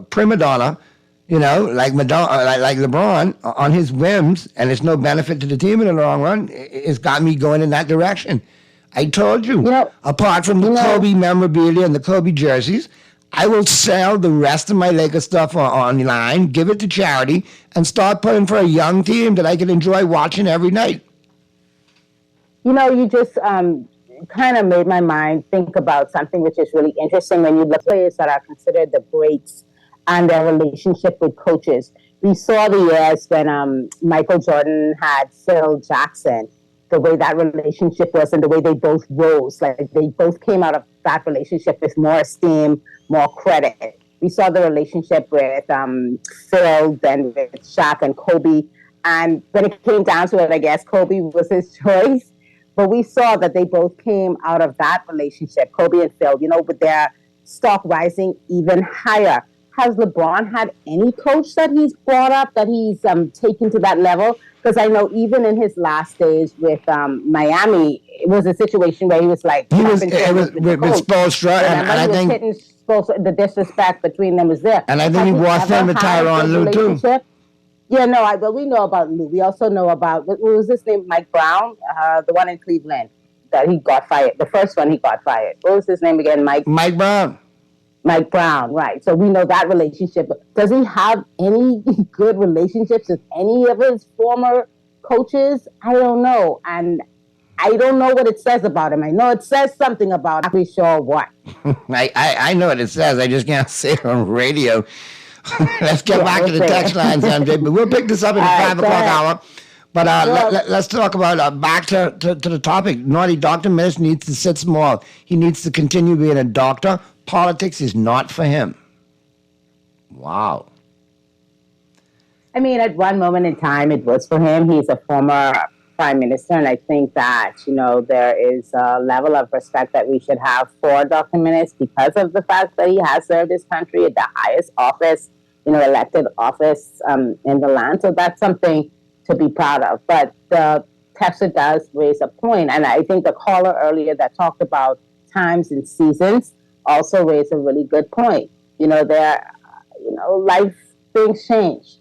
prima donna, you know, like LeBron on his whims, and it's no benefit to the team in the long run. It's got me going in that direction. I told you, apart from the Kobe memorabilia and the Kobe jerseys, I will sell the rest of my Lakers stuff online, give it to charity, and start putting for a young team that I can enjoy watching every night. You know, you just kind of made my mind think about something which is really interesting when you look at players that are considered the greats and their relationship with coaches. We saw the years when Michael Jordan had Phil Jackson, the way that relationship was and the way they both rose. Like, they both came out of that relationship with more esteem, more credit. We saw the relationship with Phil, then with Shaq and Kobe. And when it came down to it, I guess Kobe was his choice. But we saw that they both came out of that relationship, Kobe and Phil, you know, with their stock rising even higher. Has LeBron had any coach that he's brought up, that he's taken to that level? Because I know even in his last days with Miami, it was a situation where he was like... It was with Spoelstra, and I think... The disrespect between them was there. And I think he was them with Tyronn Lue, too. Yeah, no, well, we know about Lue. We also know about, what was his name, Mike Brown, the one in Cleveland, that he got fired. The first one he got fired. What was his name again, Mike Brown, right. So we know that relationship. Does he have any good relationships with any of his former coaches? I don't know. And I don't know what it says about him. I know it says something about him. I'm not sure what. I know what it says. I just can't say it on radio. Let's get back to the text lines, MJ. But we'll pick this up in the 5 o'clock hour. But let's talk about back to the topic. Naughty Dr. Miss needs to sit small. He needs to continue being a doctor. Politics is not for him. Wow. I mean, at one moment in time, it was for him. He's a former prime minister, and I think that, you know, there is a level of respect that we should have for Dr. Minnis because of the fact that he has served his country at the highest office, you know, elected office in the land. So that's something to be proud of. But the texter does raise a point, and I think the caller earlier that talked about times and seasons also raised a really good point. You know, life, things change.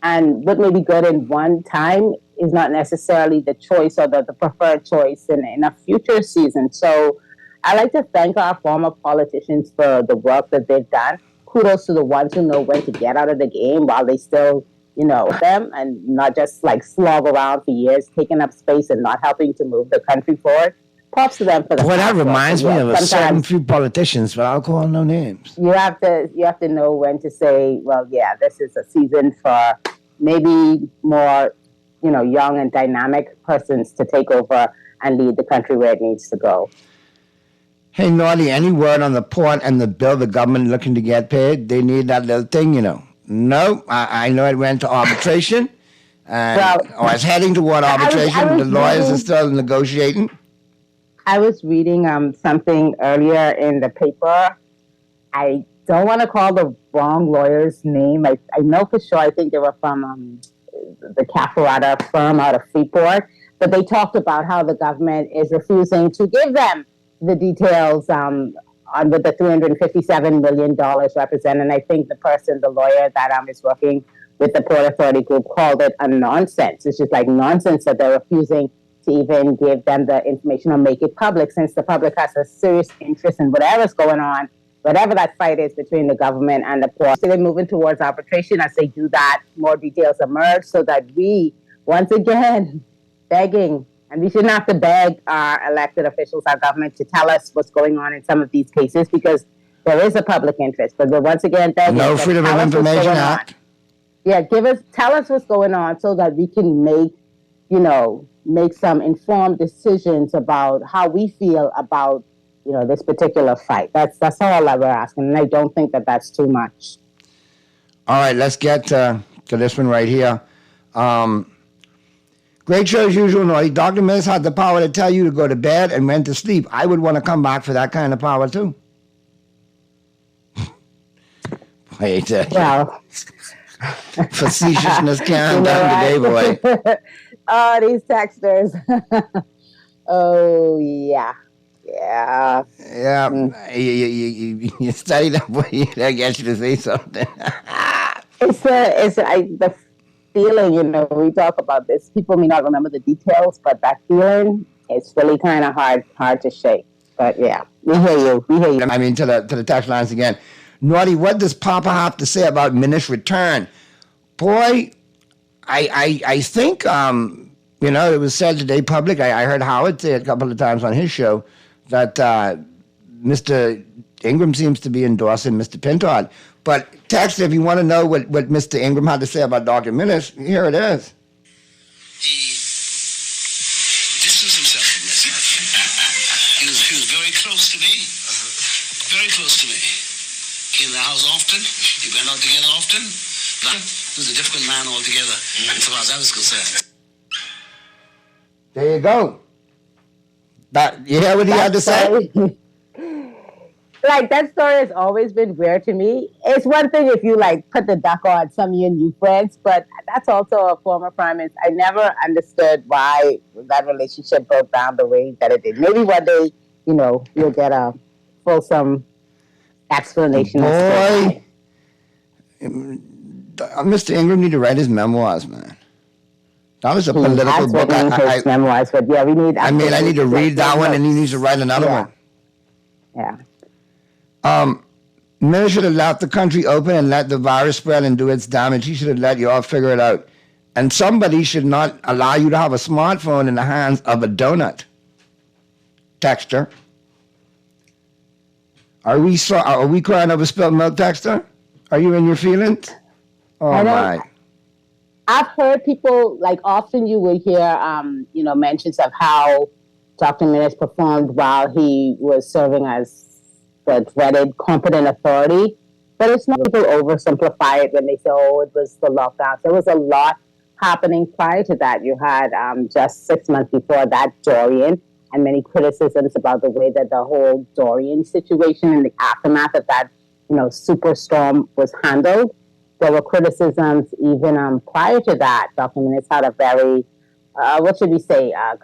And what may be good in one time is not necessarily the choice or the preferred choice in a future season. So I like to thank our former politicians for the work that they've done. Kudos to the ones who know when to get out of the game while they still, you know, them, and not just like slog around for years, taking up space and not helping to move the country forward. Props to them for the. Well, that reminds me of a certain few politicians, but I'll call no names. You have to know when to say, well, yeah, this is a season for maybe more, you know, young and dynamic persons to take over and lead the country where it needs to go. Hey, Naughty, any word on the port and the bill the government looking to get paid? They need that little thing, you know. No, I know it went to arbitration, and or it's heading toward arbitration. The lawyers are still negotiating. I was reading something earlier in the paper. I don't want to call the wrong lawyer's name. I know for sure. I think they were from the Cafarata firm out of Freeport. But they talked about how the government is refusing to give them the details on what the $357 million represent. And I think the lawyer that is working with the Port Authority Group called it a nonsense. It's just like nonsense that they're refusing to even give them the information or make it public, since the public has a serious interest in whatever's going on, whatever that fight is between the government and the port. So they're moving towards arbitration. As they do that, more details emerge so that we, once again, begging, and we shouldn't have to beg our elected officials, our government, to tell us what's going on in some of these cases, because there is a public interest. But we're once again begging. No Freedom of Information Act. Yeah, tell us what's going on so that we can make make some informed decisions about how we feel about, this particular fight. That's all I were asking, and I don't think that that's too much. All right, let's get to this one right here. Great show as usual, Naughty. Dr. Miss had the power to tell you to go to bed and went to sleep. I would want to come back for that kind of power, too. Wait, well, facetiousness can't done today, boy. Oh, these texters. Oh, yeah. Yeah. Yeah. You study that, boy. That gets you to say something. The feeling, we talk about this. People may not remember the details, but that feeling, it's really kind of hard to shake. But yeah, we hear you. I mean, to the text lines again. Naughty, what does Papa have to say about Minnish return? Boy, I think, it was said today public. I heard Howard say it a couple of times on his show that Mr. Ingram seems to be endorsing Mr. Pintard. But text, if you want to know what Mr. Ingram had to say about Dr. Minnish, here it is. He distanced himself from this. He was very close to me. Very close to me. Came to the house often. We went out together often. He was a different man altogether, as far as I was concerned. There you go. You hear what he had to say? Like, that story has always been weird to me. It's one thing if you, put the duck on some of your new friends, but that's also a former prime minister. I never understood why that relationship broke down the way that it did. Maybe one day, you'll get a fulsome explanation. Boy, Mr. Ingram need to write his memoirs, man. That was a political book. Memoirs, but yeah, we need. I need to read that one, and he needs to write another one. Yeah. Miller should have left the country open and let the virus spread and do its damage. He should have let you all figure it out. And somebody should not allow you to have a smartphone in the hands of a donut. Texter. Are we crying over spilled milk, Texter? Are you in your feelings? Oh, my. I've heard people, often you would hear, mentions of how Dr. Minnish performed while he was serving as the dreaded competent authority. But it's not, people oversimplify it when they say, it was the lockdown. There was a lot happening prior to that. You had just 6 months before that, Dorian, and many criticisms about the way that the whole Dorian situation and the aftermath of that, superstorm was handled. There were criticisms even prior to that. Dr. Minnish had a very,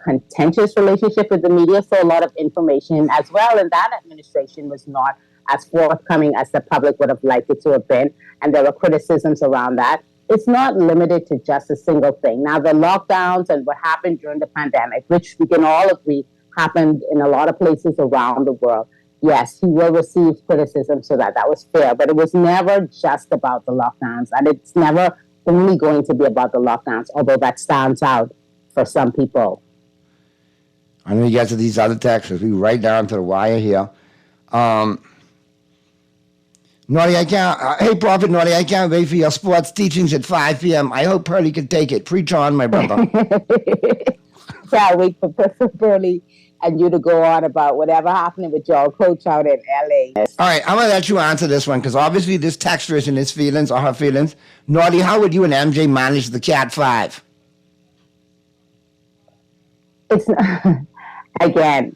contentious relationship with the media. So a lot of information as well in that administration was not as forthcoming as the public would have liked it to have been. And there were criticisms around that. It's not limited to just a single thing. Now, the lockdowns and what happened during the pandemic, which we can all agree happened in a lot of places around the world. Yes, he will receive criticism, so that was fair. But it was never just about the lockdowns. And it's never only going to be about the lockdowns, although that stands out for some people. I'm going to get to these other texts. We right down to the wire here. Naughty, I can't. Hey, Prophet Naughty, I can't wait for your sports teachings at 5 p.m. I hope Pearlie can take it. Preach on, my brother. Can't wait for Pearlie and you to go on about whatever happened with your coach out in L.A. All right, I'm going to let you answer this one, because obviously this texter is in his feelings or her feelings. Naughty, how would you and MJ manage the Cat 5? It's again,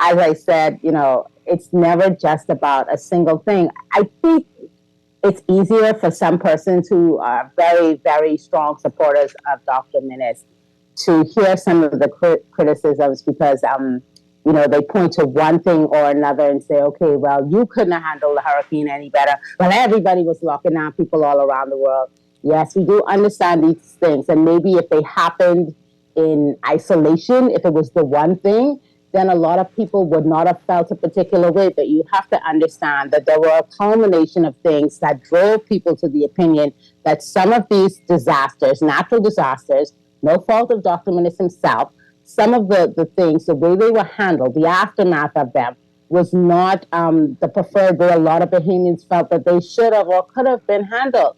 as I said, it's never just about a single thing. I think it's easier for some persons who are very, very strong supporters of Dr. Minnish to hear some of the criticisms because, they point to one thing or another and say, okay, well, you couldn't have handled the hurricane any better. Well, everybody was locking down, people all around the world. Yes, we do understand these things. And maybe if they happened in isolation, if it was the one thing, then a lot of people would not have felt a particular way. But you have to understand that there were a culmination of things that drove people to the opinion that some of these disasters, natural disasters, no fault of Dr. Minnish himself, some of the things, the way they were handled, the aftermath of them, was not the preferred way a lot of Bahamians felt that they should have or could have been handled.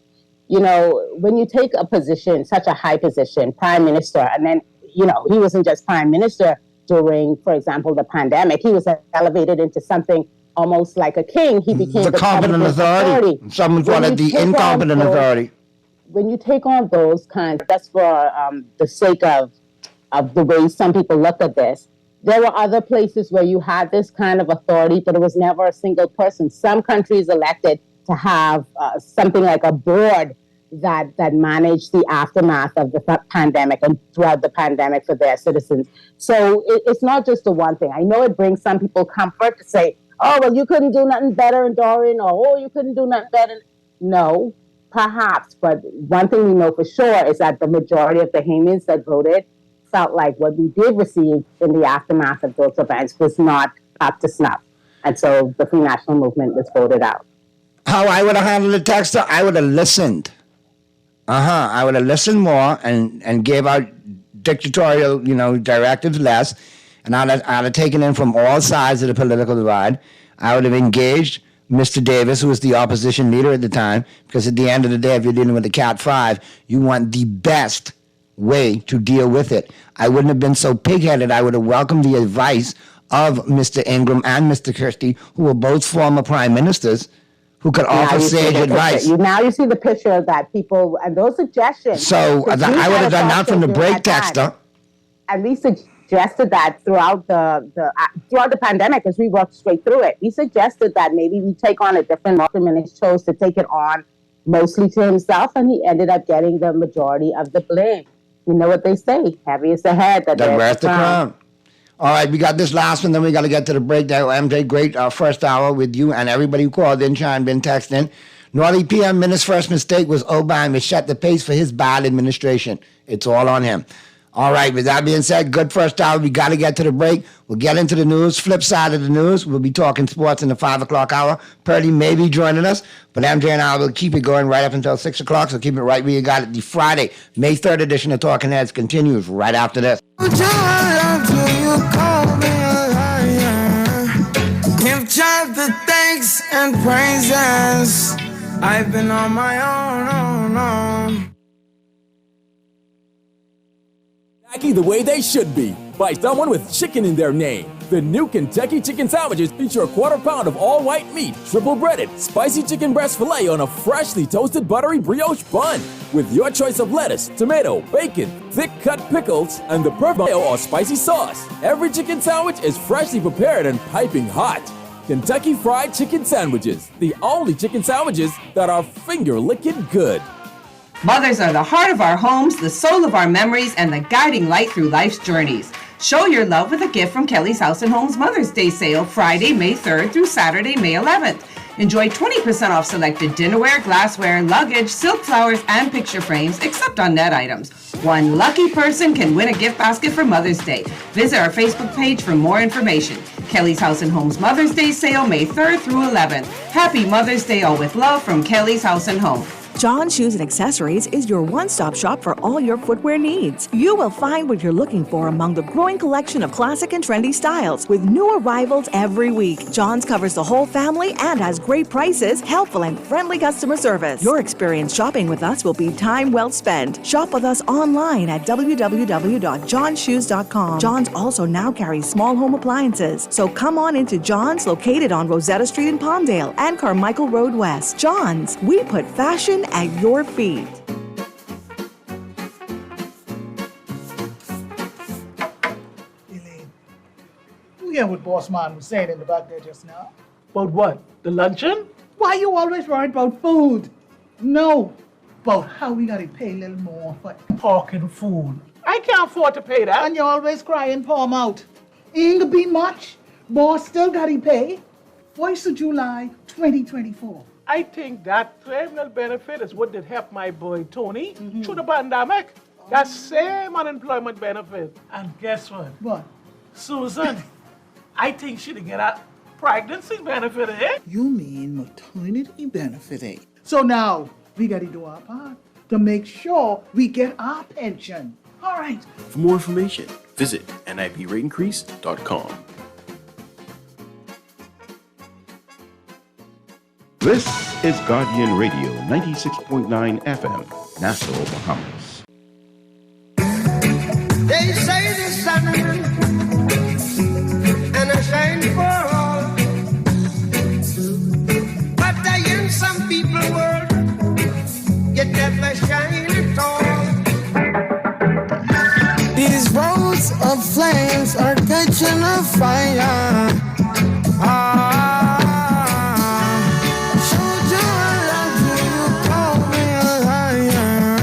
you know, when you take a position, such a high position, prime minister, and then, you know, he wasn't just prime minister during, for example, the pandemic. He was elevated into something almost like a king. He became the competent authority. Some would call it the incompetent authority. When you take on those kinds, that's for the sake of the way some people look at this. There were other places where you had this kind of authority, but it was never a single person. Some countries elected to have something like a board that managed the aftermath of the pandemic and throughout the pandemic for their citizens. So it's not just the one thing. I know it brings some people comfort to say, oh, well, you couldn't do nothing better in Dorian, or, oh, you couldn't do nothing better. No, perhaps. But one thing we know for sure is that the majority of Bahamians that voted felt like what we did receive in the aftermath of those events was not up to snuff. And so the Free National Movement was voted out. How I would have handled it, Texter, I would have listened. I would have listened more and gave out dictatorial, directives less. And I'd have taken in from all sides of the political divide. I would have engaged Mr. Davis, who was the opposition leader at the time, because at the end of the day, if you're dealing with the Cat 5, you want the best way to deal with it. I wouldn't have been so pig-headed. I would have welcomed the advice of Mr. Ingram and Mr. Christie, who were both former prime ministers, who could offer sage advice. Now you see the picture that people, and those suggestions. So I would have done that from the break, Texter. And we suggested that throughout the pandemic as we worked straight through it. We suggested that maybe we take on a different Malcolm, and chose to take it on mostly to himself, and he ended up getting the majority of the blame. You know what they say, heavy is the head that bears the crown. All right, we got this last one, then we got to get to the break. MJ, great first hour with you and everybody who called in, chimed in, texting. Norley PM Minister's first mistake was Obama shut the pace for his bad administration. It's all on him. All right, with that being said, good first hour. We got to get to the break. We'll get into the news. Flip side of the news, we'll be talking sports in the 5 o'clock hour. Purdy may be joining us, but MJ and I will keep it going right up until 6 o'clock, so keep it right where you got it. The Friday, May 3rd edition of Talking Heads continues right after this. Give God the thanks and praises. I've been on my own. Exactly the way they should be, by someone with chicken in their name. The new Kentucky Chicken Sandwiches feature a quarter pound of all-white meat, triple breaded, spicy chicken breast filet on a freshly toasted buttery brioche bun, with your choice of lettuce, tomato, bacon, thick-cut pickles, and the perfect mayo or spicy sauce. Every chicken sandwich is freshly prepared and piping hot. Kentucky Fried Chicken Sandwiches, the only chicken sandwiches that are finger-licking good. Mothers are the heart of our homes, the soul of our memories, and the guiding light through life's journeys. Show your love with a gift from Kelly's House and Home's Mother's Day sale, Friday, May 3rd through Saturday, May 11th. Enjoy 20% off selected dinnerware, glassware, luggage, silk flowers, and picture frames, except on net items. One lucky person can win a gift basket for Mother's Day. Visit our Facebook page for more information. Kelly's House and Home's Mother's Day sale, May 3rd through 11th. Happy Mother's Day, all with love from Kelly's House and Home. John Shoes and Accessories is your one-stop shop for all your footwear needs. You will find what you're looking for among the growing collection of classic and trendy styles with new arrivals every week. John's covers the whole family and has great prices, helpful and friendly customer service. Your experience shopping with us will be time well spent. Shop with us online at www.johnshoes.com. John's also now carries small home appliances, so come on into John's, located on Rosetta Street in Palmdale and Carmichael Road West. John's, we put fashion at your feet. Elaine, you hear what Boss Man was saying in the back there just now? About what? The luncheon? Why you always worried about food? No, about how we gotta pay a little more for pork and food. I can't afford to pay that. And you're always crying, palm out. Ain't gonna be much. Boss still gotta pay. 1st of July, 2024. I think that criminal benefit is what did help my boy Tony through the pandemic. That same unemployment benefit. And guess what? What? Susan, I think she'd get a pregnancy benefit, eh? You mean maternity benefit, eh? So now, we gotta do our part to make sure we get our pension. All right. For more information, visit niprateIncrease.com. This is Guardian Radio 96.9 FM, Nassau, Bahamas. They say the sun and I shine for all, but in some people world you never shine at all. These roads of flames are catching a fire. Showed you I love you, you call me a liar.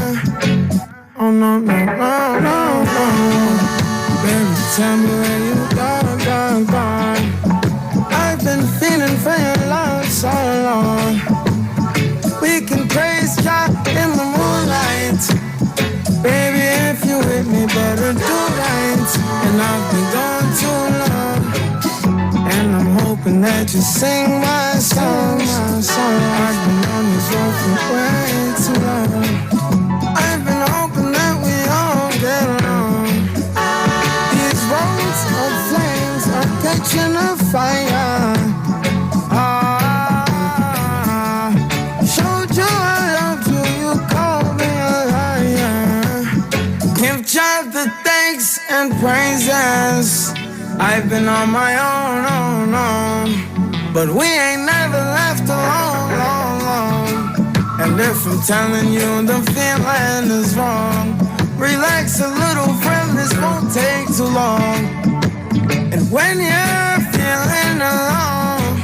Oh no, no, no, no, no. Baby, tell me where you gone. I've been feeling for your love so long. We can praise God in the moonlight. Baby, if you with me, better do right. And I've been gone too long, and I'm hoping that you sing my song. I've been on this road for way too long. I've been hoping that we all get along. These roads of flames are catching a fire. Showed you I loved you, you called me a liar. Give God the thanks and praises. I've been on my own, but we ain't never left alone. And if I'm telling you the feeling is wrong, relax a little, friend, this won't take too long. And when you're feeling alone,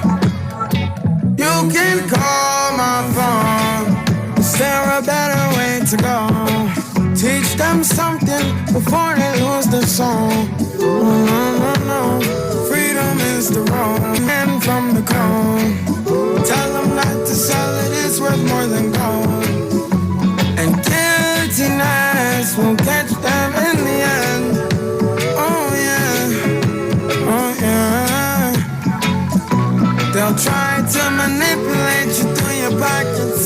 you can call my phone. Is there a better way to go? Teach them something before they lose their soul. No. Freedom is the road, and from the cold. Tell them not to sell it, it's worth more than gold. And guiltiness will catch them in the end. Oh yeah. They'll try to manipulate you through your pockets.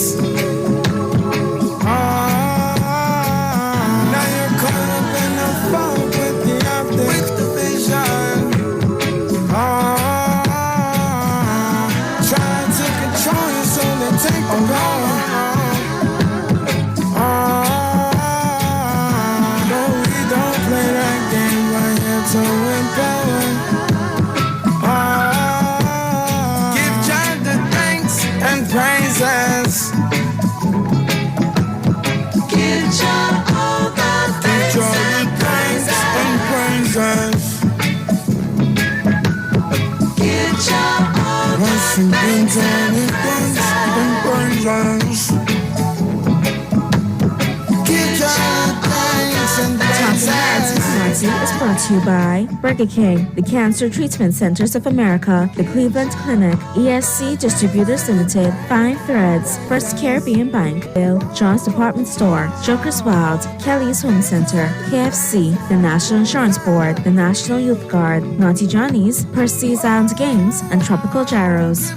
Is brought to you by Burger King, the Cancer Treatment Centers of America, the Cleveland Clinic, ESC Distributors Limited, Fine Threads, First Caribbean Bank, Bill, John's Department Store, Joker's Wild, Kelly's Home Center, KFC, the National Insurance Board, the National Youth Guard, Naughty Johnny's, Percy's Island Games, and Tropical Gyros.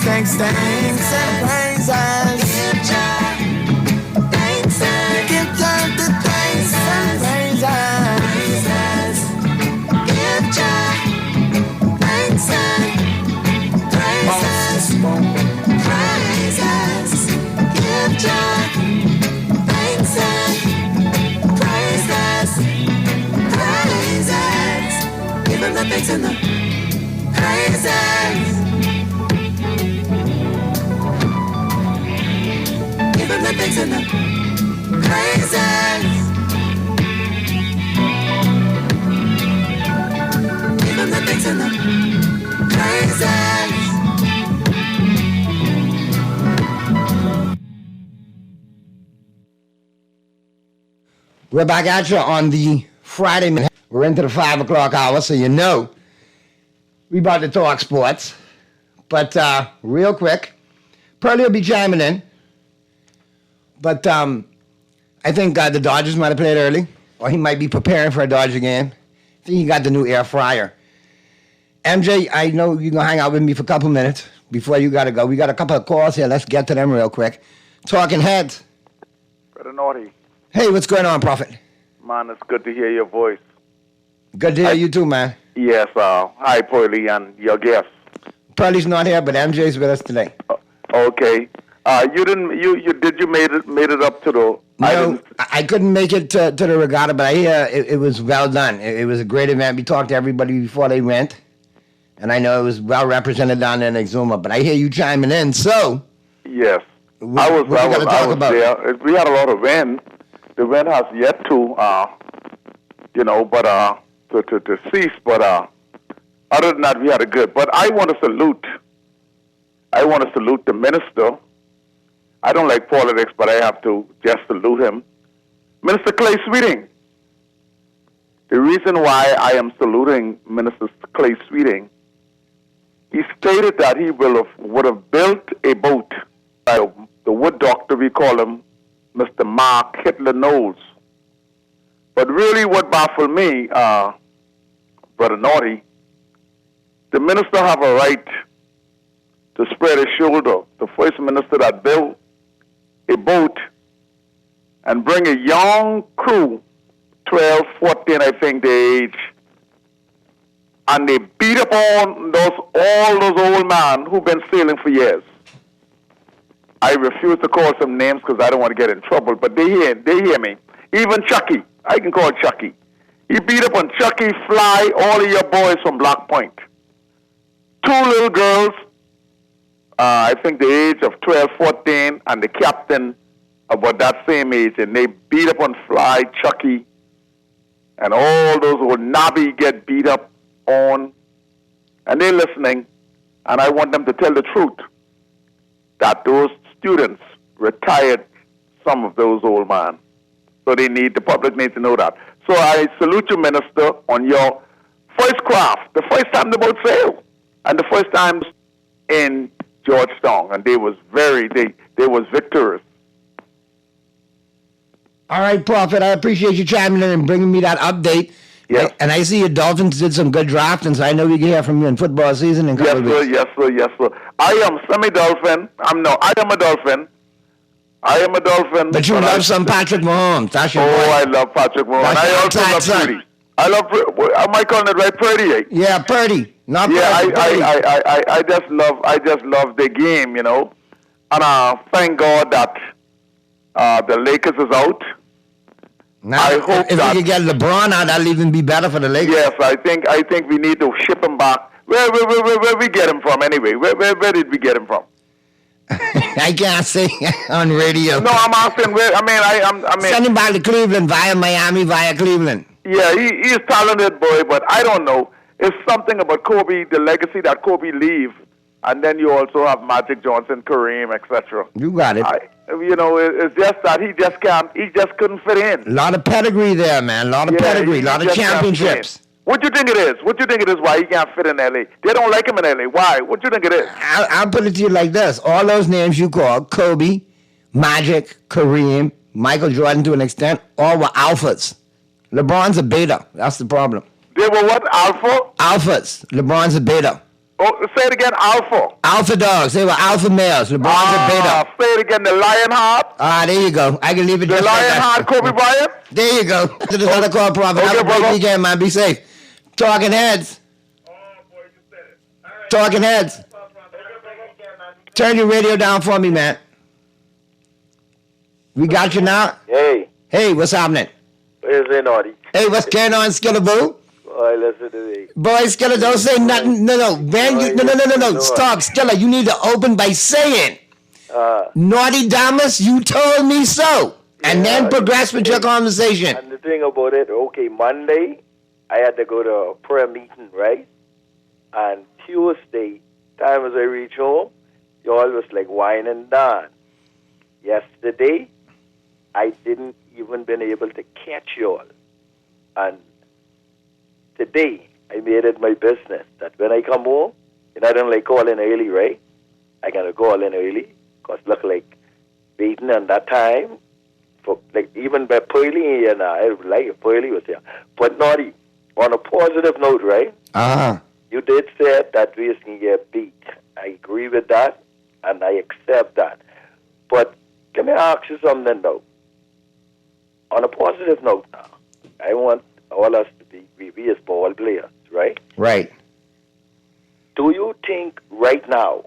Thanks, and praises. Give God the thanks and praises. Give God thanks and praises. Give God thanks and praises. Give Him the thanks and the praises. Give Him the thanks and the praises. Give Him the thanks and the praises. We're back at you on the Friday. We're into the 5 o'clock hour, so you know we about to talk sports. But real quick, Pearlie will be chiming in. But I think the Dodgers might have played early, or he might be preparing for a Dodger game. I think he got the new air fryer. MJ, I know you're going to hang out with me for a couple minutes before you got to go. We got a couple of calls here. Let's get to them real quick. Talking Heads. Brother Naughty. Hey, what's going on, Prophet? Man, it's good to hear your voice. Good to hear you too, man. Yes, hi, Pearlie, and your guest. Pearlie's not here, but MJ's with us today. Okay. Did you made it up to the... No, I couldn't make it to the regatta, but I hear it was well done. It was a great event. We talked to everybody before they went, and I know it was well represented down there in Exuma, but I hear you chiming in, so... Yes. I was there. We had a lot of wind. The wind has yet to, to cease, but other than that, we had a good. But I want to salute the minister. I don't like politics, but I have to just salute him. Minister Clay Sweeting. The reason why I am saluting Minister Clay Sweeting, he stated that he would have built a boat. The wood doctor, we call him Mr. Mark Hitler Knowles. But really what baffled me, Brother Naughty, the minister have a right to spread his shoulder. The first minister that built a boat and bring a young crew, 12, 14, I think the age, and they beat up on all those old men who've been sailing for years. I refuse to call some names because I don't want to get in trouble, but they hear me. Even Chucky, I can call Chucky. He beat up on Chucky, Fly, all of your boys from Black Point. 2 little girls, I think the age of 12, 14, and the captain about that same age, and they beat up on Fly, Chucky, and all those old Nobby get beat up on, and they're listening, and I want them to tell the truth, that those students retired some of those old men. So the public needs to know that. So I salute you, Minister, on your first craft, the first time the boat sailed, and the first time in Georgetown, and they was victorious. All right, Prophet, I appreciate you chiming in and bringing me that update. Yes. And I see your Dolphins did some good drafting, so I know we can hear from you in football season in a couple of weeks. Yes, sir. I am semi-Dolphin. I am a Dolphin. But you love some Patrick Mahomes. That's your boy. I love Patrick Mahomes. And I also love Purdy. I love, am I calling it right, Purdy? Eh? Yeah, Purdy. Not Purdy. I just love the game, you know. And thank God that the Lakers is out. Now, I hope if we can get LeBron out, that'll even be better for the Lakers. Yes, I think we need to ship him back. Where we get him from anyway? Where did we get him from? I can't say on radio. No, I'm asking where. I mean, send him back to Cleveland via Miami, via Cleveland. Yeah, he's a talented boy, but I don't know. It's something about Kobe, the legacy that Kobe leave, and then you also have Magic Johnson, Kareem, etc. You got it. It's just that he just couldn't fit in. A lot of pedigree there, man. A lot of pedigree, a lot of championships. What do you think it is? Why he can't fit in L.A.? They don't like him in L.A. Why? What do you think it is? I'll put it to you like this. All those names you called, Kobe, Magic, Kareem, Michael Jordan to an extent, all were alphas. LeBron's a beta. That's the problem. They were what? Alpha? Alphas. LeBron's a beta. Oh, say it again, alpha. Alpha dogs. They were alpha males. LeBron's a beta. Say it again, the Lionheart. There you go. I can leave it the just Lionheart, like that. Kobe Bryant. There you go. To this other call, Prophet. Have a great weekend, man. Be safe. Talking Heads. Talking Heads. Turn your radio down for me, man. We got you now? Hey. Hey, what's happening? Where's it, Naughty? Hey, what's going on, Skillaboo? Boy, listen to me. Boy, Skilla, don't say nothing. No. Man, no. Stop, Skilla. You need to open by saying, Naughty Damas, you told me so. And then progress with your conversation. And the thing about it, okay, Monday, I had to go to a prayer meeting, right? And Tuesday, time as I reach home, you all was like wine and dine. Yesterday, I didn't even been able to catch you all. And today, I made it my business that when I come home, and I don't like calling early, right? I gotta call in early, because look like waiting on that time, for like even by Pearlie here now, I would like if Pearlie was here. But Naughty, on a positive note, right? You did say that we can get beat. I agree with that, and I accept that. But let me ask you something now. On a positive note now, I want all us to be, baseball players, right? Right. Do you think right now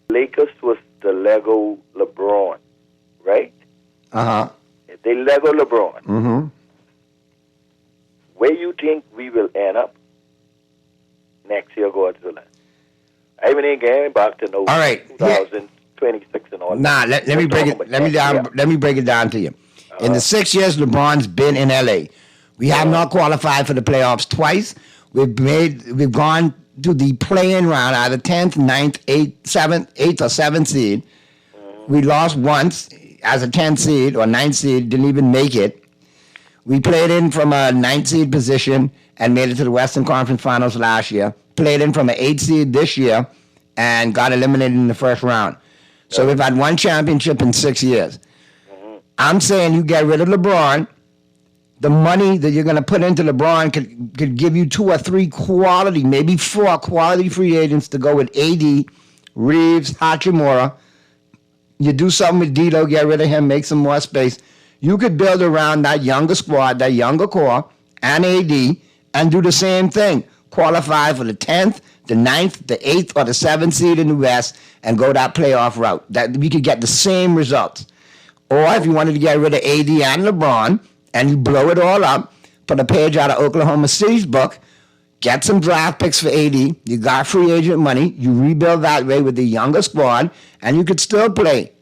Lakers was the Lego LeBron, right? Uh-huh. If they Lego LeBron, Mm-hmm. where you think we will end up next year, God's willing? I mean, again, back to All right. 2026 and all. Nah, let me break it. Let me break it down to you. In the 6 years LeBron's been in LA, we have not qualified for the playoffs twice. We've gone to the play-in round, either 10th, 9th, 8th or 7th seed. We lost once as a 10th seed or 9th seed, didn't even make it. We played in from a 9th seed position and made it to the Western Conference Finals last year. Played in from an 8th seed this year and got eliminated in the first round. So we've had one championship in 6 years. I'm saying you get rid of LeBron. The money that you're going to put into LeBron could give you 2 or 3 quality, maybe 4 quality free agents to go with AD, Reeves, Hachimura. You do something with Dito, get rid of him, make some more space. You could build around that younger squad, that younger core, and AD, and do the same thing. Qualify for the 10th, the 9th, the 8th, or the 7th seed in the West, and go that playoff route. That we could get the same results. Or if you wanted to get rid of AD and LeBron, and you blow it all up, put a page out of Oklahoma City's book, get some draft picks for AD, you got free agent money, you rebuild that way with the younger squad, and you could still play.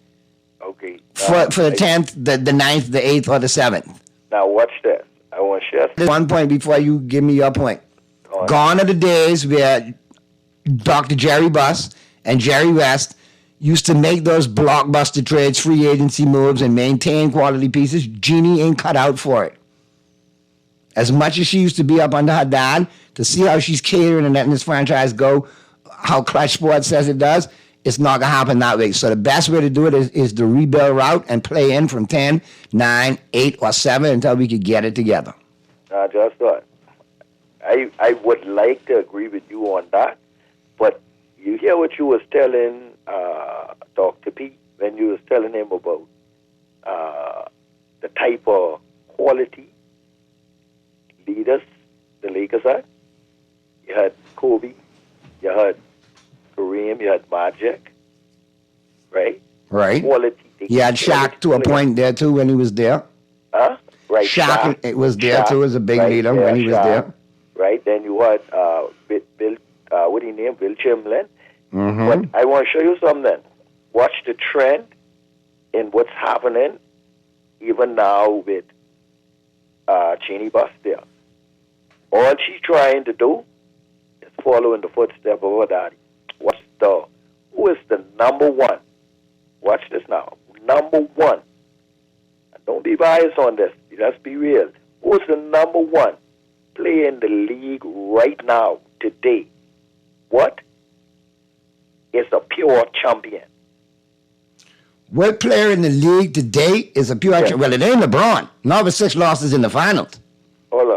Okay. For the 10th, the 9th, the 8th, or the 7th. Now watch this. I want to share. One point before you give me your point. Gone are the days where Dr. Jerry Buss and Jerry West used to make those blockbuster trades, free agency moves, and maintain quality pieces. Jeannie ain't cut out for it. As much as she used to be up under her dad, to see how she's catering and letting this franchise go, how Clutch Sports says it does, it's not going to happen that way. So the best way to do it is the rebuild route and play in from 10, 9, 8, or 7 until we could get it together. Just thought. I would like to agree with you on that, but you hear what you was telling Dr. Pete when you was telling him about the type of quality leaders the Lakers had. You had Kobe, you had Kareem, you had Magic, right? Right. Quality. He had Shaq to a point there, too, when he was there. Huh? Right. Shaq it was there, Shaq, too, as a big right, leader when he was Shaq, there. Right. Then you had Bill, what do you name? Bill Chamberlain. Mm-hmm. But I want to show you something. Watch the trend in what's happening even now with Jeannie Buss there. All she's trying to do is follow in the footsteps of her daddy. Who is the number one? Watch this now. Number one. And don't be biased on this. Let's be real. Who is the number one player in the league right now, today? What? Is a pure champion. What player in the league today is a pure champion? Well, it ain't LeBron. Not with 6 losses in the finals. Hold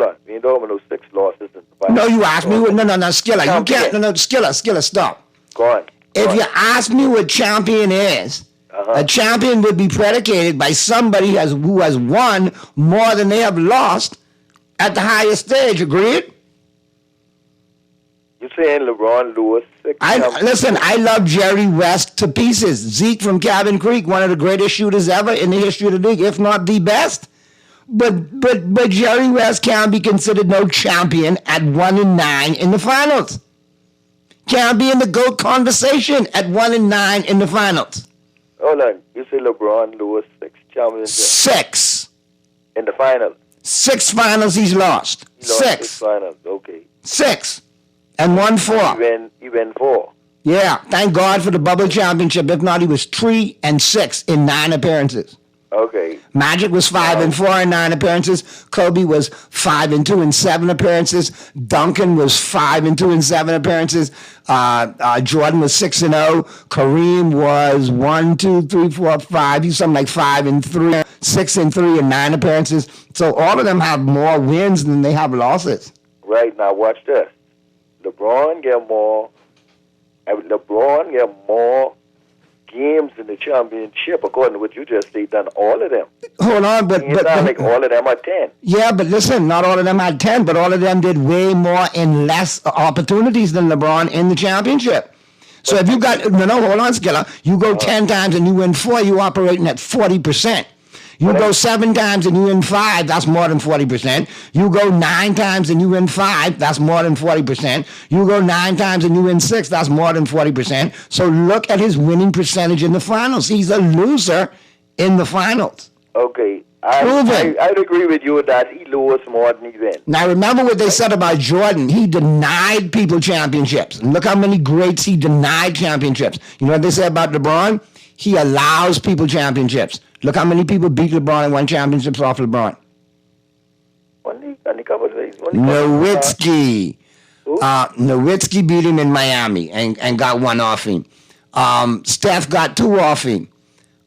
on. We ain't talking about those 6 losses in the finals. No, you asked me. No, Skiller. You can't. No, Skiller, stop. Go on. If you ask me what champion is, a champion would be predicated by somebody who has won more than they have lost at the highest stage. Agreed? You're saying LeBron Lewis? Listen, I love Jerry West to pieces. Zeke from Cabin Creek, one of the greatest shooters ever in the history of the league, if not the best. But Jerry West can't be considered no champion at 1-9 in the finals. Can't be in the GOAT conversation at 1-9 in the finals. Hold on. You say LeBron Lewis 6 champions? 6. In the finals? 6 finals he's lost. He lost 6 finals, okay. 6. And won 4. He won 4. Yeah, thank God for the bubble championship. If not, he was 3-6 in 9 appearances. Okay. Magic was 5-4 in 9 appearances. Kobe was 5-2 in 7 appearances. Duncan was 5-2 in 7 appearances. Jordan was 6-0. Kareem was 1, 2, 3, 4, 5. He's something like 5-3, 6-3 in 9 appearances. So all of them have more wins than they have losses. Right, now watch this. LeBron get more games in the championship, according to what you just said, done all of them. Hold on, but like all of them are 10. Yeah, but listen, not all of them had 10, but all of them did way more in less opportunities than LeBron in the championship. So if you got, hold on, Skilla. You go 10 times and you win 4, you operating at 40%. You go 7 times and you win 5, that's more than 40%. You go 9 times and you win 5, that's more than 40%. You go 9 times and you win 6, that's more than 40%. So look at his winning percentage in the finals. He's a loser in the finals. Okay. I'd agree with you that he loses more than he wins. Now remember what they said about Jordan. He denied people championships. And look how many greats he denied championships. You know what they say about LeBron? He allows people championships. Look how many people beat LeBron and won championships off LeBron. Nowitzki. Nowitzki beat him in Miami and got 1 off him. Steph got 2 off him.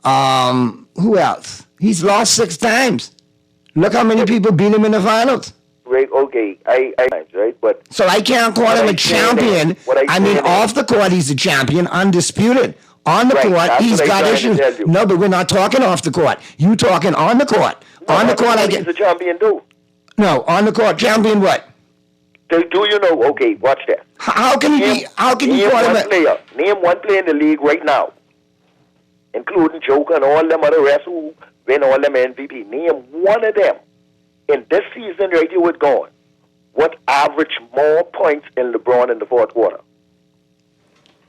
Who else? He's lost 6 times. Look how many people beat him in the finals. Right, okay. Right, but so I can't call him a champion. I mean, off the court, he's a champion, undisputed. On the court, he's got issues. No, but we're not talking off the court. You talking on the court. No, on the court, I get. He's a champion, too. No, on the court, champion what? Do you know? Okay, watch that. How can he be? How can you call him a player? Name one player in the league right now, including Joker and all them other rest who win all them MVP. Name one of them in this season right here with gone. What averaged more points in LeBron in the fourth quarter?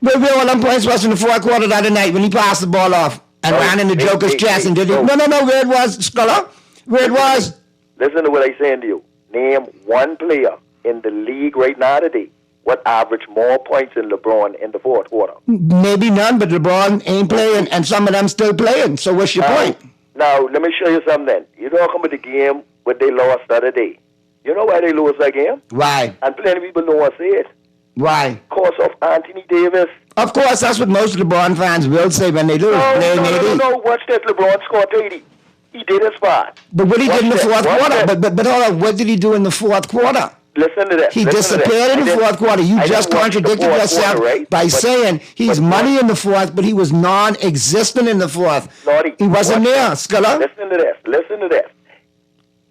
But where all them points was in the fourth quarter the other night when he passed the ball off and ran in the Joker's chest and did it. No, where it was, Scholar? Where it was? Listen to what I'm saying to you. Name one player in the league right now today what averaged more points than LeBron in the fourth quarter. Maybe none, but LeBron ain't playing and some of them still playing. So what's your point? Now, let me show you something then. You talking about the game where they lost the other day. You know why they lost that game? Why? And plenty of people know what I said. Why? Because of Anthony Davis. Of course, that's what most LeBron fans will say when they lose. No, watch that. LeBron scored 30. He did his part. But what he did in the fourth quarter? But hold on, what did he do in the fourth quarter? Listen to that. He disappeared in the fourth quarter. You just contradicted yourself by saying he's money in the fourth, but he was non-existent in the fourth. He wasn't there, Skilla. Listen to this.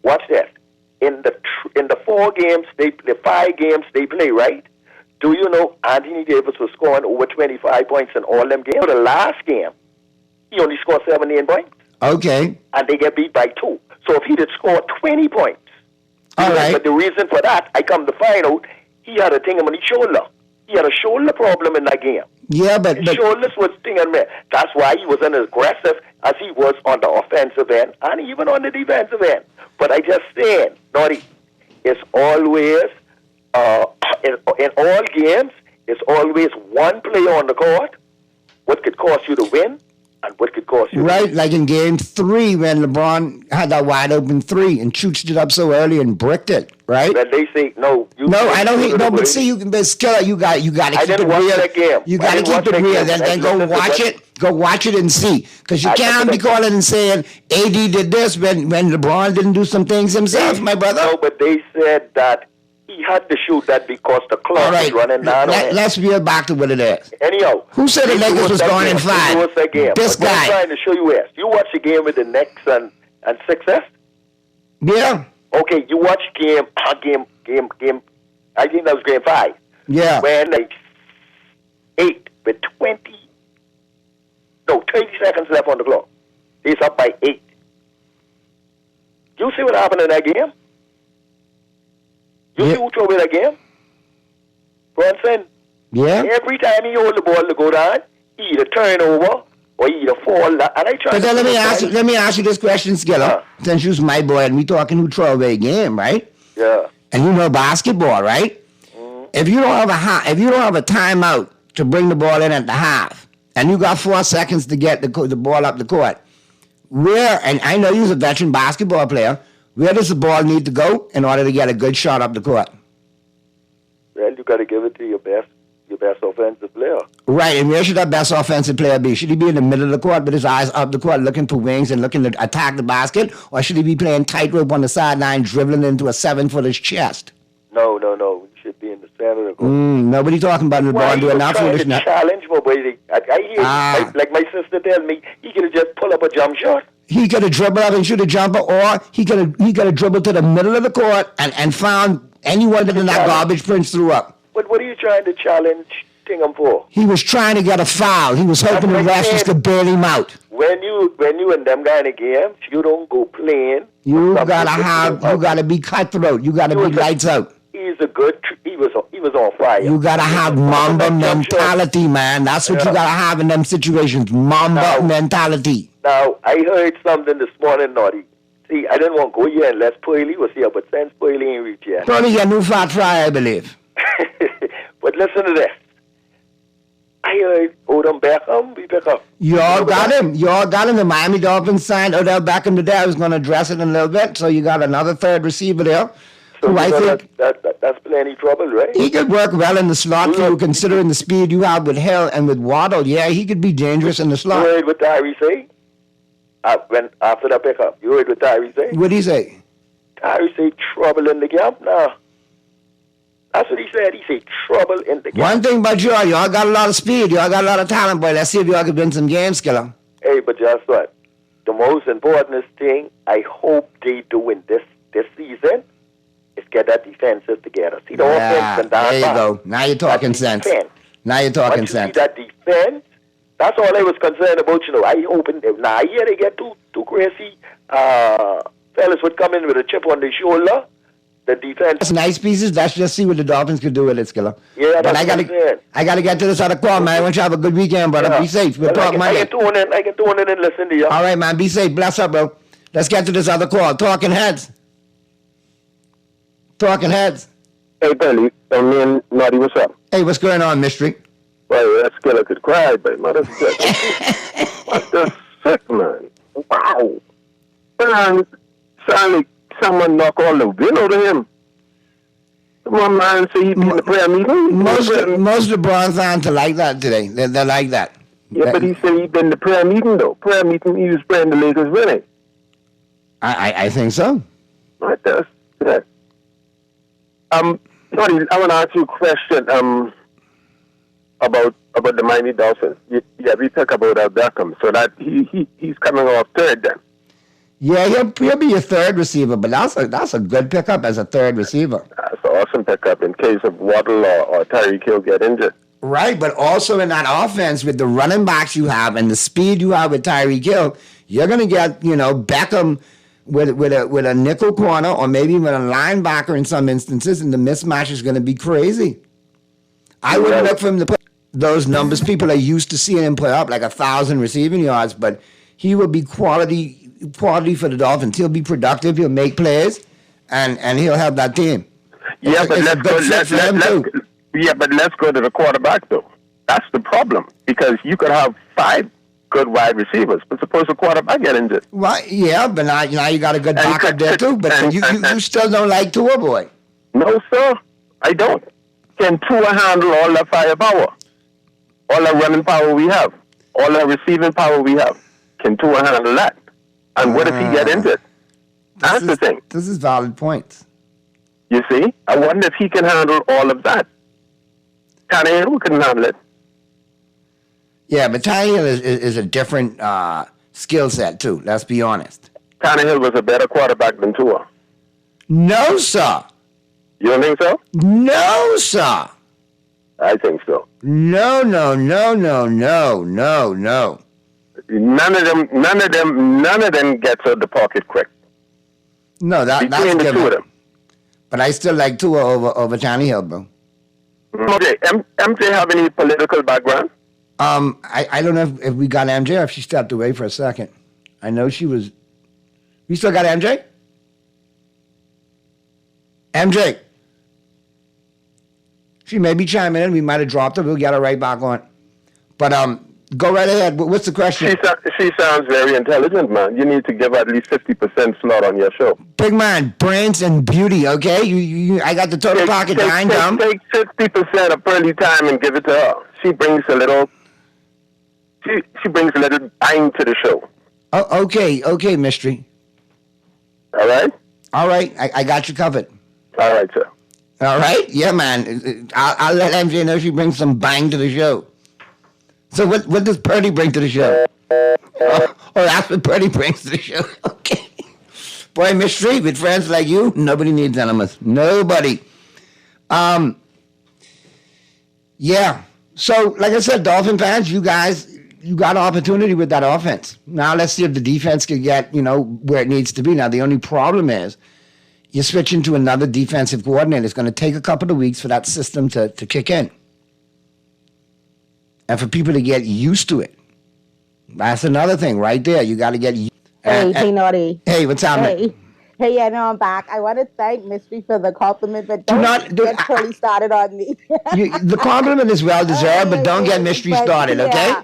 Watch this. In the 5 games they play, right? Do you know Anthony Davis was scoring over 25 points in all them games? For the last game, he only scored 17 points. Okay. And they get beat by 2. So if he did score 20 points, all right. But the reason for that, I come to find out, he had a thing on his shoulder. He had a shoulder problem in that game. Yeah, but his shoulders was stinging me. That's why he wasn't as aggressive as he was on the offensive end and even on the defensive end. But I just saying, Naughty, it's always in all games, it's always one player on the court. What could cost you to win? And what could cost you? Right, like in Game 3 when LeBron had that wide open 3 and chooched it up so early and bricked it, right? But they say no. I don't hate no. But see, you got to keep it real. You got to keep it real. Then go watch it. Go watch it and see, because you can't be calling and saying AD did this when LeBron didn't do some things himself, my brother. No, but they said that he had to shoot that because the clock was running down on him. Let's veer back to what it is. Anyhow, who said the Lakers was going in 5? This guy. What I'm trying to show you is, you watch the game with the Knicks and Sixers? Yeah. Okay, you watch game. I think that was game 5. Yeah. When 8 with 30 seconds left on the clock. He's up by 8. You see what happened in that game? You see who threw away that game? Brunson. Yeah. Every time he hold the ball to go down, he either turn over or he either fall down. And I try. But then let me ask you this question, Skilla. Since you're my boy and we talking who throw away a game, right? Yeah. And you know basketball, right? Mm-hmm. If you don't have a timeout to bring the ball in at the half, and you got 4 seconds to get the ball up the court, and I know you're a veteran basketball player, where does the ball need to go in order to get a good shot up the court? Well, you got to give it to your best offensive player. Right, and where should that best offensive player be? Should he be in the middle of the court with his eyes up the court looking for wings and looking to attack the basket? Or should he be playing tightrope on the sideline, dribbling into a 7-footer's chest? No. He should be in the center of the court. Nobody talking about LeBron doing that foolishness. Challenge my boy. I hear like my sister tell me, he could have just pull up a jump shot. He could have dribbled up and shoot a jumper, or he could have dribbled to the middle of the court and found anyone that that garbage Prince threw up. But what are you trying to challenge Tingham for? He was trying to get a foul. He was hoping the refs just to bail him out. When you and them guy in the game, you don't go playing. You gotta be cutthroat. You gotta be lights out. He was on fire. You gotta have Mamba mentality, man. That's what you gotta have in them situations. Mamba mentality. Now, I heard something this morning, Naughty. See, I didn't want to go here unless Pearly was here, but since Pearly ain't reached yet. Pearly, your new fat fry, I believe. But listen to this. I heard Odom Beckham be picked up. You all got him. The Miami Dolphins signed Odell Beckham today. I was going to address it in a little bit. So you got another third receiver there. So who I think that's plenty trouble, right? He could work well in the slot for you, considering the speed you have with Hill and with Waddle. Yeah, he could be dangerous in the slot. You heard what Tyree say? After that pickup, you heard what Tyree say? What did he say? Tyree say trouble in the camp now. That's what he said. He said trouble in the camp. One thing about y'all got a lot of speed. Y'all got a lot of talent, boy. Let's see if y'all can win some games, Skiller. Hey, but just what? The most important thing I hope they do in this season is get that defenses together. See the offense and that. There you go. Now you're talking sense. Now you're talking sense. See that defense. That's all I was concerned about. I hoping now here they get two crazy fellas would come in with a chip on their shoulder. The defense. That's nice pieces. Let's just see what the Dolphins could do with it, Skiller. Yeah, but I gotta get to this other call, man. I want you to have a good weekend, brother. Be safe. We'll talk Monday. I can tune in and listen to you. All right, man. Be safe. Bless up, bro. Let's get to this other call. Talking heads. Hey, Billy. Me and Naughty, what's up? Hey, what's going on, Mystery? Well, that Skiller could cry, but mother what the sick, man? Wow. Man, sound like someone knock all the wind out of him. One man say he be in the prayer meeting. Most of the Bronx fans are like that today. They're like that. Yeah, but he said he been in the prayer meeting, though. Prayer meeting, he was praying the Lakers winning. I think so. Right, that's that. Sorry, I want to ask you a question about the Miami Dolphins. Yeah, we talk about Beckham, so that he's coming off third then. Yeah, he'll be a third receiver, but that's a good pickup as a third receiver. That's an awesome pickup in case of Waddle or Tyreek Hill get injured. Right, but also in that offense with the running backs you have and the speed you have with Tyreek Hill, you're going to get, Beckham with a nickel corner or maybe with a linebacker in some instances, and the mismatch is going to be crazy. I wouldn't look for him to put those numbers. People are used to seeing him put up like 1,000 receiving yards, but he will be quality for the Dolphins. He'll be productive. He'll make plays, and he'll help that team. Yeah, but let's go to the quarterback though. That's the problem because you could have 5 good wide receivers, but suppose the quarterback get injured. Right? Yeah, but now you got a good backup there too. But you still don't like Tua, boy. No, sir, I don't. Can Tua handle all the firepower, all the running power we have, all the receiving power we have? Can Tua handle that? And what if he get injured? That's the thing. This is valid points. You see? I wonder if he can handle all of that. Tannehill can handle it. Yeah, but Tannehill is a different skill set, too. Let's be honest. Tannehill was a better quarterback than Tua. No, sir. You don't think so? No, sir. I think so. No. None of them gets out the pocket quick. No, that's between the two of them. But I still like Tua over Tannehill, bro. Okay, MJ have any political background? I don't know if we got MJ or if she stepped away for a second. I know she was. We still got MJ? MJ. She may be chiming in. We might have dropped her. We'll get her right back on. But go right ahead. What's the question? She sounds very intelligent, man. You need to give her at least 50% slot on your show. Big man, brains and beauty, okay? I got the total pocket dying down. Take 50% of early time and give it to her. She brings a little bang to the show. Oh, okay, Mystery. All right? All right, I got you covered. All right, sir. All right? Yeah, man. I'll let MJ know she brings some bang to the show. So what does Purdy bring to the show? Oh, that's what Purdy brings to the show. Okay. Boy, Miss Street, with friends like you, nobody needs enemies. Nobody. Yeah. So, like I said, Dolphin fans, you guys, you got an opportunity with that offense. Now let's see if the defense can get, where it needs to be. Now, the only problem is you're switching to another defensive coordinator. It's going to take a couple of weeks for that system to kick in and for people to get used to it. That's another thing right there. You got to get used. Hey, Naughty. Hey, what's happening? Hey, yeah, no, I'm back. I want to thank Mystery for the compliment, but don't get totally started on me. The compliment is well-deserved, but don't get Mystery started, okay?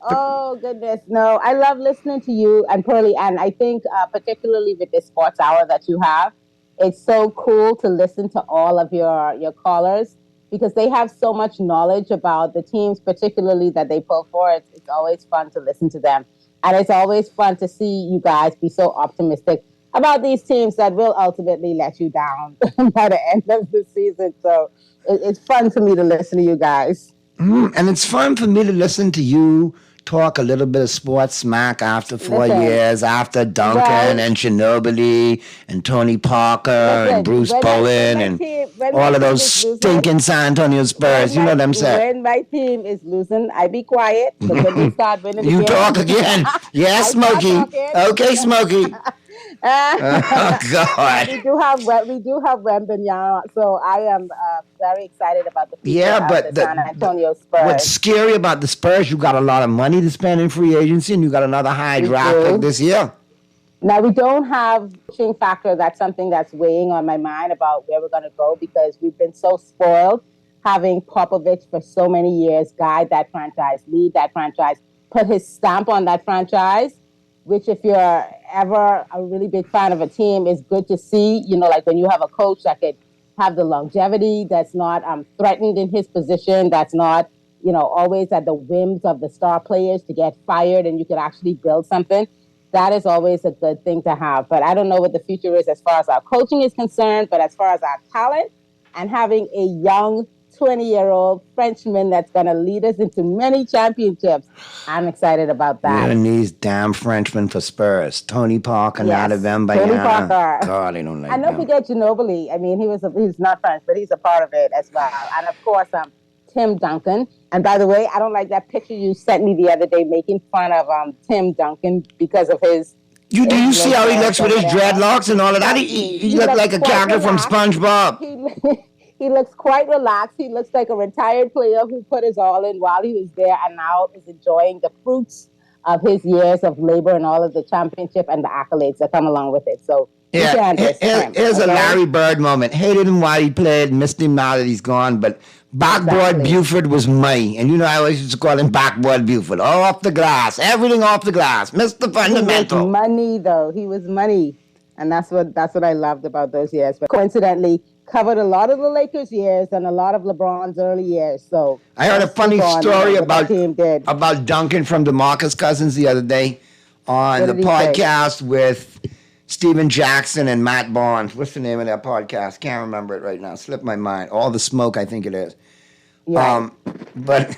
Oh, goodness. No, I love listening to you and Pearly, and I think particularly with this sports hour that you have, it's so cool to listen to all of your callers because they have so much knowledge about the teams, particularly that they pull for. It's always fun to listen to them. And it's always fun to see you guys be so optimistic about these teams that will ultimately let you down by the end of the season. So it's fun for me to listen to you guys. And it's fun for me to listen to you talk a little bit of sports smack after 4 years, after Duncan and Ginobili and Tony Parker and Bruce Bowen and all of those stinking San Antonio Spurs. You know what I'm saying? When my team is losing, I be quiet. But when they start winning you again, talk again. Yes, Smokey. Okay, Smokey. Oh, God. We do have Wembanyama, so I am very excited about the future of the San Antonio Spurs. What's scary about the Spurs, you got a lot of money to spend in free agency, and you got another high draft pick this year. Now, we don't have coaching factor. That's something that's weighing on my mind about where we're going to go because we've been so spoiled having Popovich for so many years guide that franchise, lead that franchise, put his stamp on that franchise, which if you're ever a really big fan of a team, is good to see, like when you have a coach that could have the longevity, that's not threatened in his position, that's not, always at the whims of the star players to get fired and you could actually build something. That is always a good thing to have. But I don't know what the future is as far as our coaching is concerned, but as far as our talent and having a young 20-year-old Frenchman that's going to lead us into many championships. I'm excited about that. And these damn Frenchmen for Spurs. Tony Parker, Nada Wembanyama. Tony Parker. God, I don't like I know forget Ginobili. I mean, he's not French, but he's a part of it as well. And of course, Tim Duncan. And by the way, I don't like that picture you sent me the other day making fun of Tim Duncan because of his... Do you see how he looks with his dreadlocks and all of that? He looks like a character from SpongeBob. He looks quite relaxed. He looks like a retired player who put his all in while he was there and now is enjoying the fruits of his years of labor and all of the championship and the accolades that come along with it. So here's a Larry Bird moment. Hated him while he played, missed him now that he's gone, but Backboard Buford was me. And I always used to call him Backboard Buford. All off the glass, everything off the glass. Mr. Fundamental. He was money, though. He was money. And that's what I loved about those years. But coincidentally, covered a lot of the Lakers years and a lot of LeBron's early years. So I heard a funny story about Duncan from DeMarcus Cousins the other day on the podcast with Steven Jackson and Matt Barnes. What's the name of that podcast? Can't remember it right now. Slipped my mind. All the Smoke, I think it is. Yeah. But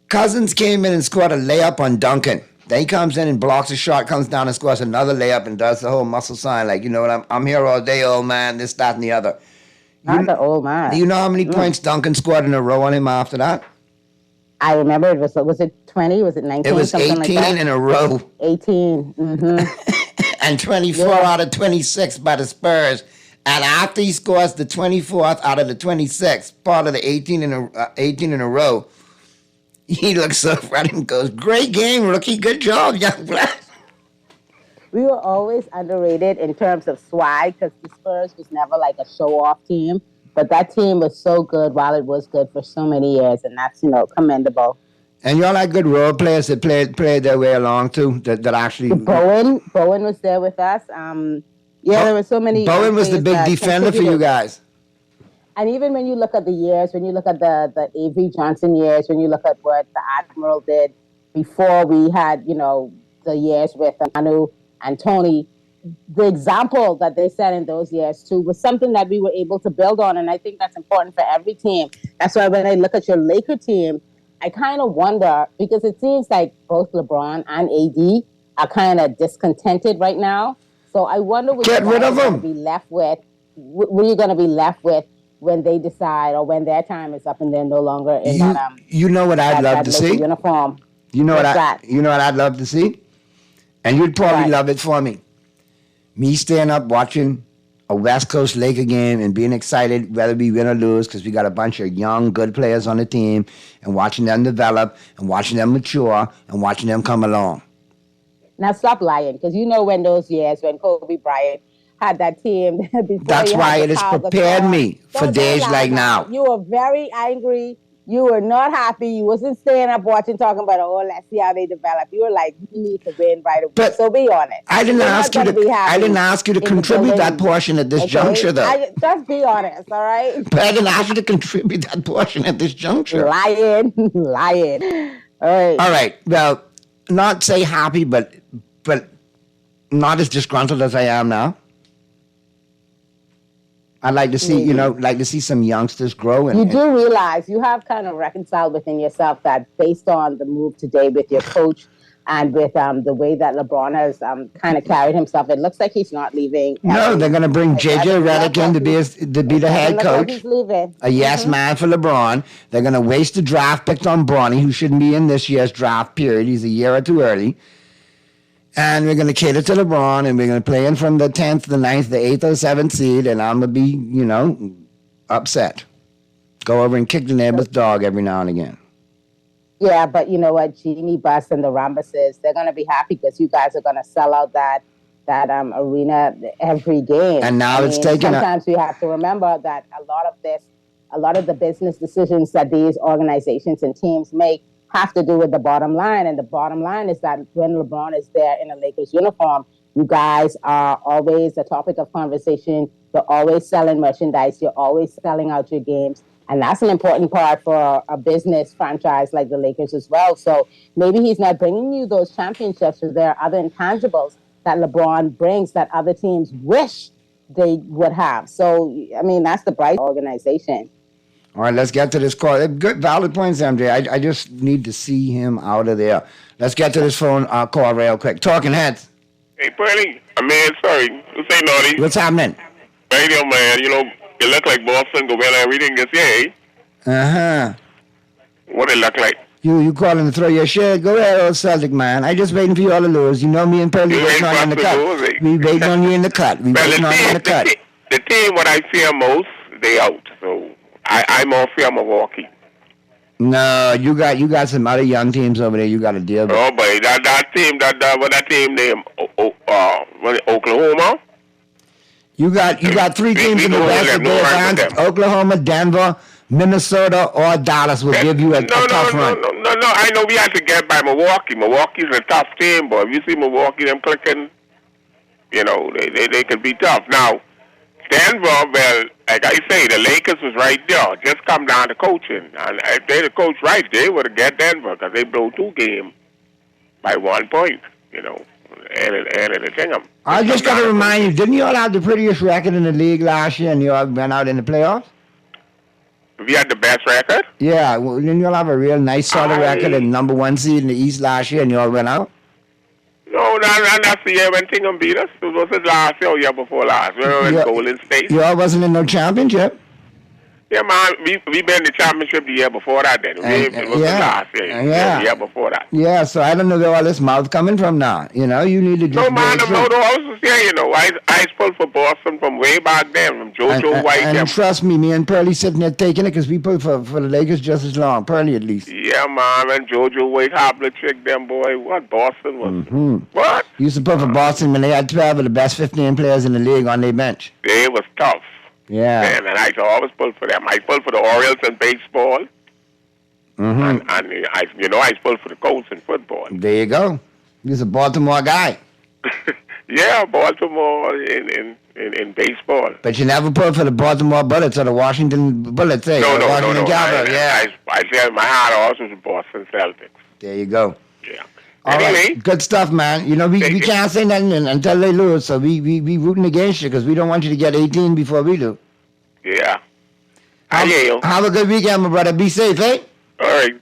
Cousins came in and scored a layup on Duncan. Then he comes in and blocks a shot, comes down and scores another layup and does the whole muscle sign like, I'm here all day, old man, this, that, and the other. Not the old man. Do you know how many points Duncan scored in a row on him after that? I remember was it 20? Was it 19? It was 18 in a row. 18. Mm-hmm. And 24 out of 26 by the Spurs. And after he scores the 24th out of the 26, part of the 18 in a row, he looks so proud and goes, "Great game, rookie. Good job, young black." We were always underrated in terms of swag because the Spurs was never like a show-off team. But that team was so good while it was good for so many years, and that's, commendable. And y'all had good role players that played their way along, too, that actually... Bowen was there with us. There were so many... Bowen was the big defender for you guys. And even when you look at the years, when you look at the Avery Johnson years, when you look at what the Admiral did before we had, the years with Manu and Tony, the example that they set in those years too was something that we were able to build on, and I think that's important for every team. That's why when I look at your Laker team, I kind of wonder, because it seems like both LeBron and AD are kind of discontented right now. So I wonder what Get rid of them. Be left with. What are you going to be left with when they decide, or when their time is up and they're no longer in that? You know what I'd love to see? Uniform. You know What's you know what I'd love to see? And you'd probably love it for me. Me staying up watching a West Coast Laker game and being excited whether we win or lose, because we got a bunch of young, good players on the team, and watching them develop and watching them mature and watching them come along. Now stop lying, because you know when those years when Kobe Bryant had that team. That's why it has prepared me for days like now. You were very angry. You were not happy. You wasn't staying up watching, talking about, oh, let's see how they develop. You were like, you need to win right away. But so be honest. I didn't ask you to. I didn't ask you to contribute that portion at this juncture, though. Just be honest, all right? But I didn't ask you to contribute that portion at this juncture. Lying. All right. All right. Well, not say happy, but not as disgruntled as I am now. I'd like to see, like to see some youngsters grow. You do realize you have kind of reconciled within yourself that based on the move today with your coach and with the way that LeBron has kind of carried himself, it looks like he's not leaving. No, they're going to bring J.J. Redick in to be the head coach. He's leaving. A yes man for LeBron. They're going to waste the draft pick on Bronny, who shouldn't be in this year's draft period. He's a year or two early. And we're going to cater to LeBron, and we're going to play in from the 10th, the 9th, the 8th, or 7th seed, and I'm going to be, upset. Go over and kick the neighbor's dog every now and again. Yeah, but you know what? Jeannie Buss and the Rambuses, they're going to be happy because you guys are going to sell out that arena every game. And now sometimes we have to remember that a lot of the business decisions that these organizations and teams make have to do with the bottom line. And the bottom line is that when LeBron is there in a Lakers uniform, you guys are always a topic of conversation. You're always selling merchandise. You're always selling out your games. And that's an important part for a business franchise like the Lakers as well. So maybe he's not bringing you those championships, or there are other intangibles that LeBron brings that other teams wish they would have. So, that's the bright organization. All right, let's get to this call. Good, valid points, MJ. I just need to see him out of there. Let's get to this phone call real quick. Talking Heads. Hey, Pearly. Sorry. You say naughty. What's happening? Radio, man. You look like Boston go well everything this year, eh? Uh-huh. What it look like? You calling to throw your shit? Go ahead, old Celtic man. I just waiting for you all to lose. You know me and Pearly waiting on you in the cut. We waiting on you in the cut. We waiting on you in the cut. The team what I fear most, they out. So I more fear Milwaukee. No, you got some other young teams over there you got to deal with. Oh, boy, that team named Oklahoma. You got three teams in the West that advance. Oklahoma, Denver, Minnesota, or Dallas will give you a tough run. No. I know we have to get by Milwaukee. Milwaukee's a tough team, boy. If you see Milwaukee, them clicking, they could be tough. Now, Denver, well, like I say, the Lakers was right there. Just come down to coaching. And if they the coach right, they would have got Denver because they blew 2 games by 1 point, and the thing. I just got to remind you, didn't you all have the prettiest record in the league last year and you all went out in the playoffs? We had the best record? Yeah, well, didn't you all have a real nice solid record and number 1 seed in the East last year and you all went out? No, that's the year when Tingham beat us. It was last year or year before last. We were in Golden State. You all wasn't in no championship? Yeah, man, we been in the championship the year before that then. It was the last year, the year before that. Yeah, so I don't know where all this mouth coming from now. You need to just... No, man, I was just saying, I pulled for Boston from way back then, from JoJo White. And trust me and Pearly sitting there taking it because we pulled for the Lakers just as long. Pearly at least. Yeah, man, and JoJo White, Hobler chick, them boy. What, Boston was... Mm-hmm. What? Used to pull for Boston when they had 12 of the best 15 players in the league on their bench. They was tough. Yeah. Man, and I always pull for them. I pull for the Orioles in baseball. Mm-hmm. And I pull for the Colts in football. There you go. He's a Baltimore guy. Yeah, Baltimore in baseball. But you never pulled for the Baltimore Bullets or the Washington Bullets, eh? No. Cavalry, yeah. I said my heart also was Boston Celtics. There you go. Yeah. All right. Good stuff, man. You know, we can't say nothing until they lose, so we rooting against you because we don't want you to get 18 before we do. Yeah. I hear you. Have a good weekend, my brother. Be safe, eh? All right.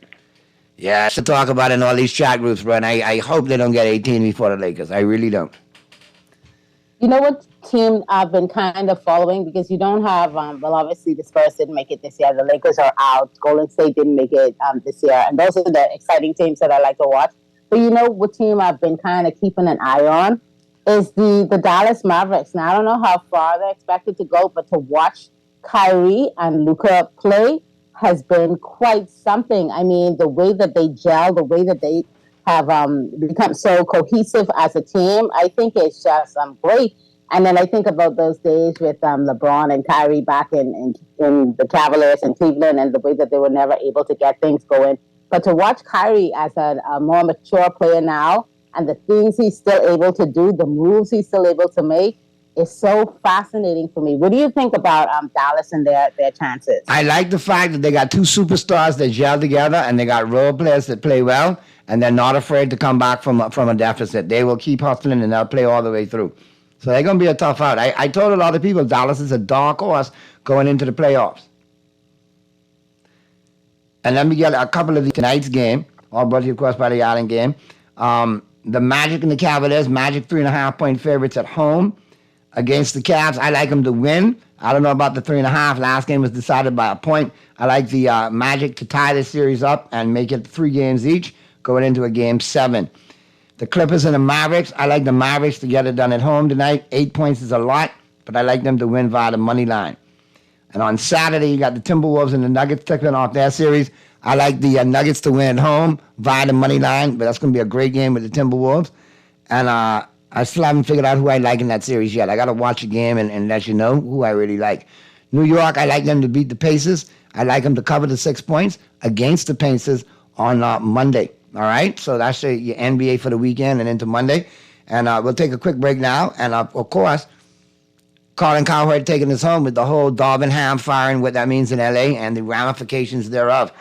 Yeah, I should talk about it in all these chat groups, bro, and I hope they don't get 18 before the Lakers. I really don't. You know what team I've been kind of following? Because you don't have, well, obviously the Spurs didn't make it this year. The Lakers are out. Golden State didn't make it this year. And those are the exciting teams that I like to watch. But you know what team I've been kind of keeping an eye on is the Dallas Mavericks. Now, I don't know how far they're expected to go, but to watch Kyrie and Luka play has been quite something. I mean, the way that they gel, the way that they have become so cohesive as a team, I think it's just great. And then I think about those days with LeBron and Kyrie back in the Cavaliers in Cleveland and the way that they were never able to get things going. But to watch Kyrie as a more mature player now and the things he's still able to do, the moves he's still able to make, is so fascinating for me. What do you think about Dallas and their chances? I like the fact that they got two superstars that gel together and they got role players that play well and they're not afraid to come back from a deficit. They will keep hustling and they'll play all the way through. So they're going to be a tough out. I told a lot of people Dallas is a dark horse going into the playoffs. And let me get a couple of tonight's game, all brought to you, of course, by the Island game. The Magic and the Cavaliers, Magic 3.5-point favorites at home against the Cavs. I like them to win. I don't know about the 3.5. Last game was decided by a point. I like the Magic to tie the series up and make it 3 games each, going into a game 7. The Clippers and the Mavericks. I like the Mavericks to get it done at home tonight. 8 points is a lot, but I like them to win via the money line. And on Saturday, you got the Timberwolves and the Nuggets taking off their series. I like the Nuggets to win at home via the money line, but that's going to be a great game with the Timberwolves. And I still haven't figured out who I like in that series yet. I got to watch a game and let you know who I really like. New York, I like them to beat the Pacers. I like them to cover the 6 points against the Pacers on Monday. All right? So that's your NBA for the weekend and into Monday. And we'll take a quick break now. And, of course, Colin Cowherd taking us home with the whole Darvin Ham firing, what that means in L.A. and the ramifications thereof.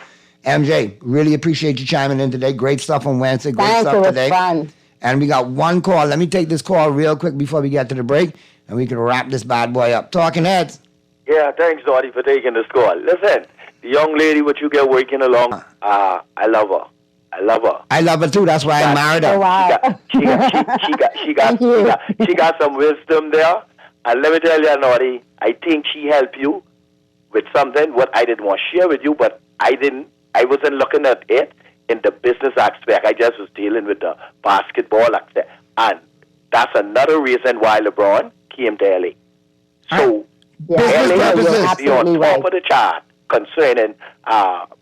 MJ, really appreciate you chiming in today. Great stuff on Wednesday. Great stuff today. Fun. And we got one call. Let me take this call real quick before we get to the break, and we can wrap this bad boy up. Talking Heads. Yeah, thanks, Dottie, for taking this call. Listen, the young lady what you get working along, I love her. I love her. I love her too. That's why I married her. Oh, wow. She got some wisdom there. And let me tell you, Naughty, I think she helped you with something what I didn't want to share with you, but I wasn't looking at it in the business aspect. I just was dealing with the basketball aspect. And that's another reason why LeBron came to LA. So LA will be on top of the chart concerning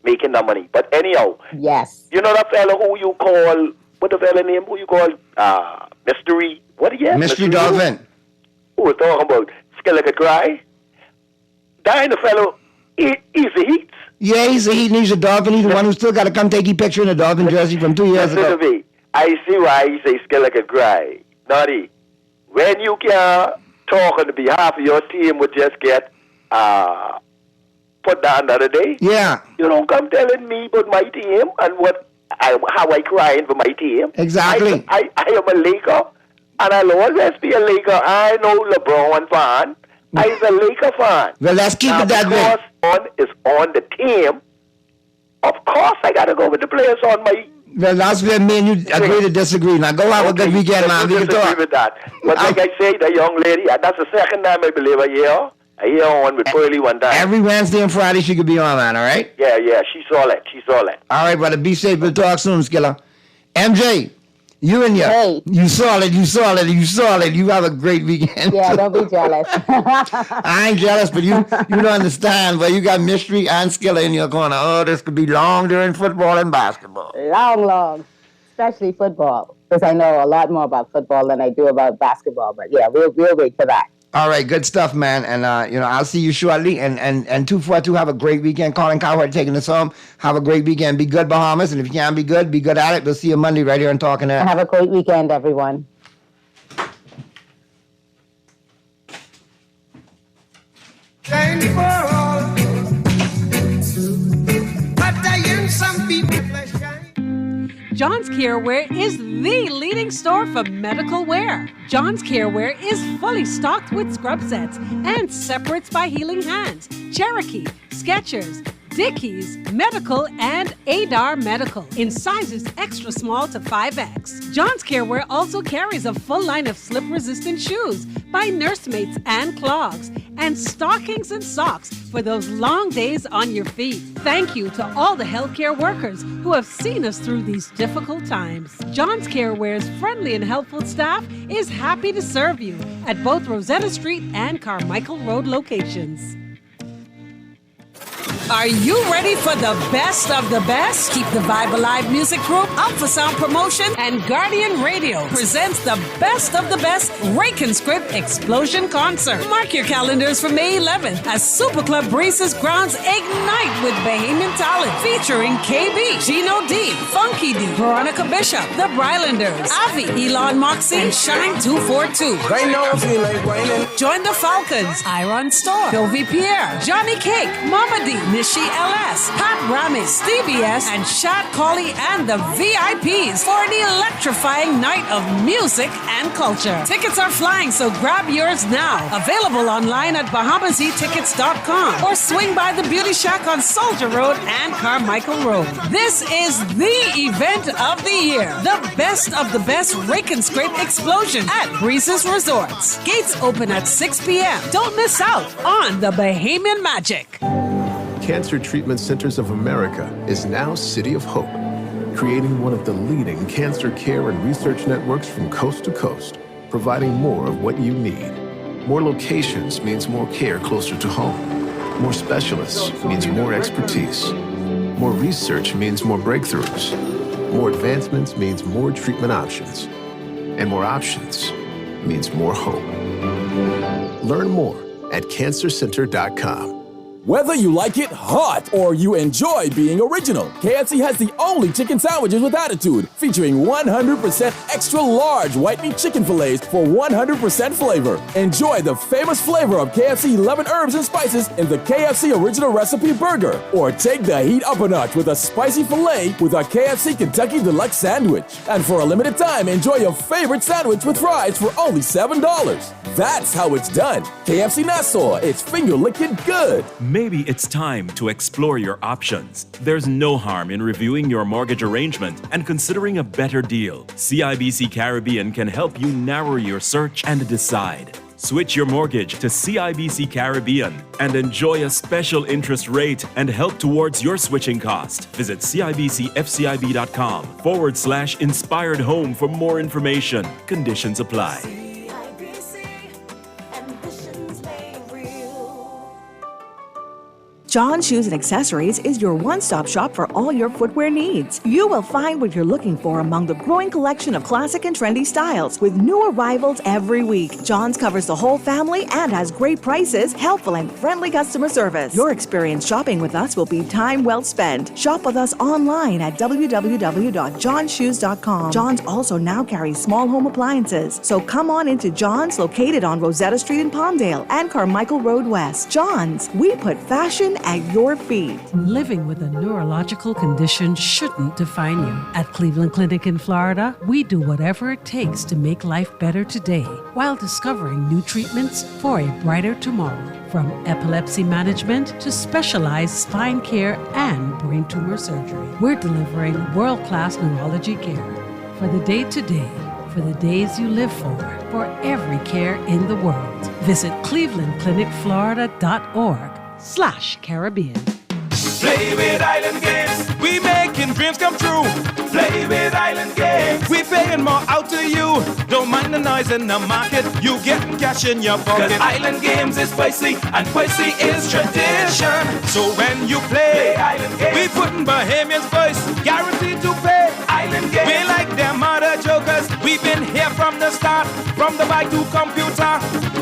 making the money. But anyhow, yes, you know that fella who you call, what the fella name who you call Mystery, what do you Mystery Dolphin. Who was talking about Skeleton Cry? That the fellow, he's a Heat. Yeah, he's a Heat and he's a Dolphin. He's the one who still got to come take a picture in a Dolphin jersey from 2 years ago. Listen to me. I see why he say Skeleton Cry. Naughty, when you can talk on behalf of your team would just get put down the other day. Yeah. You don't come telling me about my team and how I crying for my team. Exactly. I am a Laker. And I'll always be a Laker. I know LeBron fan. I'm a Laker fan. Well, let's keep it that way. Because is on the team, of course I got to go with the players on my... Well, that's where me and you agree to disagree. Now, go have a good weekend, man. We can talk. With that. But like I say, the young lady, and that's the second time I believe I hear on with Pearly one time. Every Wednesday and Friday she could be on, man, all right? Yeah, she's solid. All right, brother. Be safe. We'll talk soon, Skilla. MJ. You and you solid. You have a great weekend. Yeah, don't be jealous. I ain't jealous, but you don't understand. But you got Mystery and Skilla in your corner. Oh, this could be long during football and basketball. Long. Especially football. Because I know a lot more about football than I do about basketball. But yeah, we'll wait for that. All right, good stuff, man. And, I'll see you shortly. And 242, have a great weekend. Colin Cowherd taking us home. Have a great weekend. Be good, Bahamas. And if you can't be good at it. We'll see you Monday right here on Talking Heads. Have a great weekend, everyone. John's Careware is the leading store for medical wear. John's Careware is fully stocked with scrub sets and separates by Healing Hands, Cherokee, Skechers, Dickies, Medical, and Adar Medical in sizes extra small to 5X. John's Careware also carries a full line of slip-resistant shoes by Nursemates and Clogs, and stockings and socks for those long days on your feet. Thank you to all the healthcare workers who have seen us through these difficult times. John's Careware's friendly and helpful staff is happy to serve you at both Rosetta Street and Carmichael Road locations. Are you ready for the best of the best? Keep the Vibe Alive Music Group, Alpha Sound Promotion, and Guardian Radio presents the best of the best Rake and Script Explosion Concert. Mark your calendars for May 11th as Super Club Breezes grounds ignite with Bahamian talent featuring KB, Gino D, Funky D, Veronica Bishop, The Brylanders, Avi, Elon Moxie, and Shine 242. Right now I feel like whining. Join the Falcons, Iron Store, Sylvie Pierre, Johnny Cake, Mama D, Nishi LS, Pat Rami, Stevie S, and Shad Colley and the VIPs for an electrifying night of music and culture. Tickets are flying, so grab yours now. Available online at BahamaZTickets.com or swing by the Beauty Shack on Soldier Road and Carmichael Road. This is the event of the year. The best of the best Rake and Scrape Explosion at Breezes Resorts. Gates open at 6 p.m. Don't miss out on the Bahamian magic. Cancer Treatment Centers of America is now City of Hope, creating one of the leading cancer care and research networks from coast to coast, providing more of what you need. More locations means more care closer to home. More specialists means more expertise. More research means more breakthroughs. More advancements means more treatment options. And more options means more hope. Learn more at cancercenter.com. Whether you like it hot or you enjoy being original, KFC has the only chicken sandwiches with attitude, featuring 100% extra large white meat chicken fillets for 100% flavor. Enjoy the famous flavor of KFC 11 herbs and spices in the KFC Original Recipe Burger, or take the heat up a notch with a spicy filet with our KFC Kentucky Deluxe Sandwich. And for a limited time, enjoy your favorite sandwich with fries for only $7. That's how it's done. KFC Nassau, it's finger-licking good. Maybe it's time to explore your options. There's no harm in reviewing your mortgage arrangement and considering a better deal. CIBC Caribbean can help you narrow your search and decide. Switch your mortgage to CIBC Caribbean and enjoy a special interest rate and help towards your switching cost. Visit CIBCFCIB.com/inspired home for more information. Conditions apply. John Shoes and Accessories is your one-stop shop for all your footwear needs. You will find what you're looking for among the growing collection of classic and trendy styles with new arrivals every week. John's covers the whole family and has great prices, helpful and friendly customer service. Your experience shopping with us will be time well spent. Shop with us online at www.johnshoes.com. John's also now carries small home appliances, so come on into John's, located on Rosetta Street in Palmdale and Carmichael Road West. John's, we put fashion at your feet. Living with a neurological condition shouldn't define you. At Cleveland Clinic in Florida, we do whatever it takes to make life better today while discovering new treatments for a brighter tomorrow. From epilepsy management to specialized spine care and brain tumor surgery, we're delivering world-class neurology care for the day-to-day, for the days you live for every care in the world. Visit clevelandclinicflorida.org/Caribbean. Play with Island Games, we making dreams come true. Play with Island Games, we paying more out to you. Don't mind the noise in the market, you getting cash in your pocket. 'Cause Island Games is spicy, and spicy is tradition. So when you play Island Games, we putting Bahamians first, guaranteed to pay. Island Games, we like them other jokers, we've been here from the start, from the bike to computer.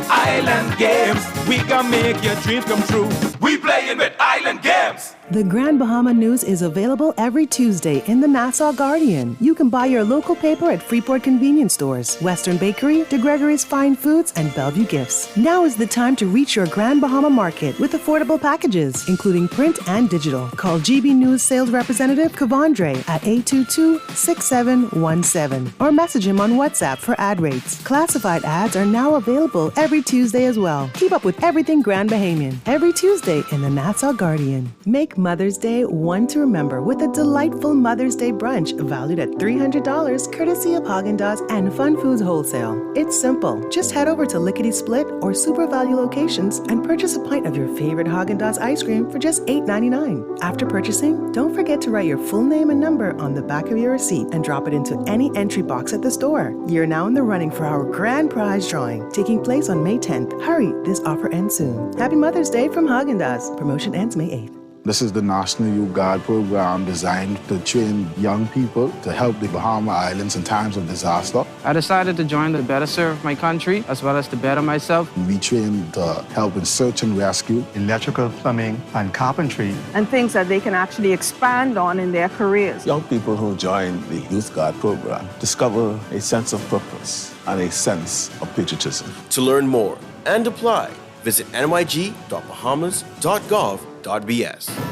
Island Games, we gonna make your dreams come true. We playing with Island Games. The Grand Bahama News is available every Tuesday in the Nassau Guardian. You can buy your local paper at Freeport convenience stores, Western Bakery, De Gregory's Fine Foods, and Bellevue Gifts. Now is the time to reach your Grand Bahama market with affordable packages, including print and digital. Call GB News sales representative Kavandre at 822-6717 or message him on WhatsApp for ad rates. Classified ads are now available every Tuesday as well. Keep up with everything Grand Bahamian every Tuesday in the Nassau Guardian. Make Mother's Day one to remember with a delightful Mother's Day brunch valued at $300 courtesy of Haagen-Dazs and Fun Foods Wholesale. It's simple. Just head over to Lickety Split or Super Value locations and purchase a pint of your favorite Haagen-Dazs ice cream for just $8.99. After purchasing, don't forget to write your full name and number on the back of your receipt and drop it into any entry box at the store. You're now in the running for our grand prize drawing, taking place on May 10th. Hurry, this offer ends soon. Happy Mother's Day from Haagen-Dazs. Promotion ends May 8th. This is the National Youth Guard program designed to train young people to help the Bahama Islands in times of disaster. I decided to join to better serve my country as well as to better myself. We train to help in search and rescue, electrical, plumbing, and carpentry. And things that they can actually expand on in their careers. Young people who join the Youth Guard program discover a sense of purpose and a sense of patriotism. To learn more and apply, visit nyg.bahamas.gov.bs.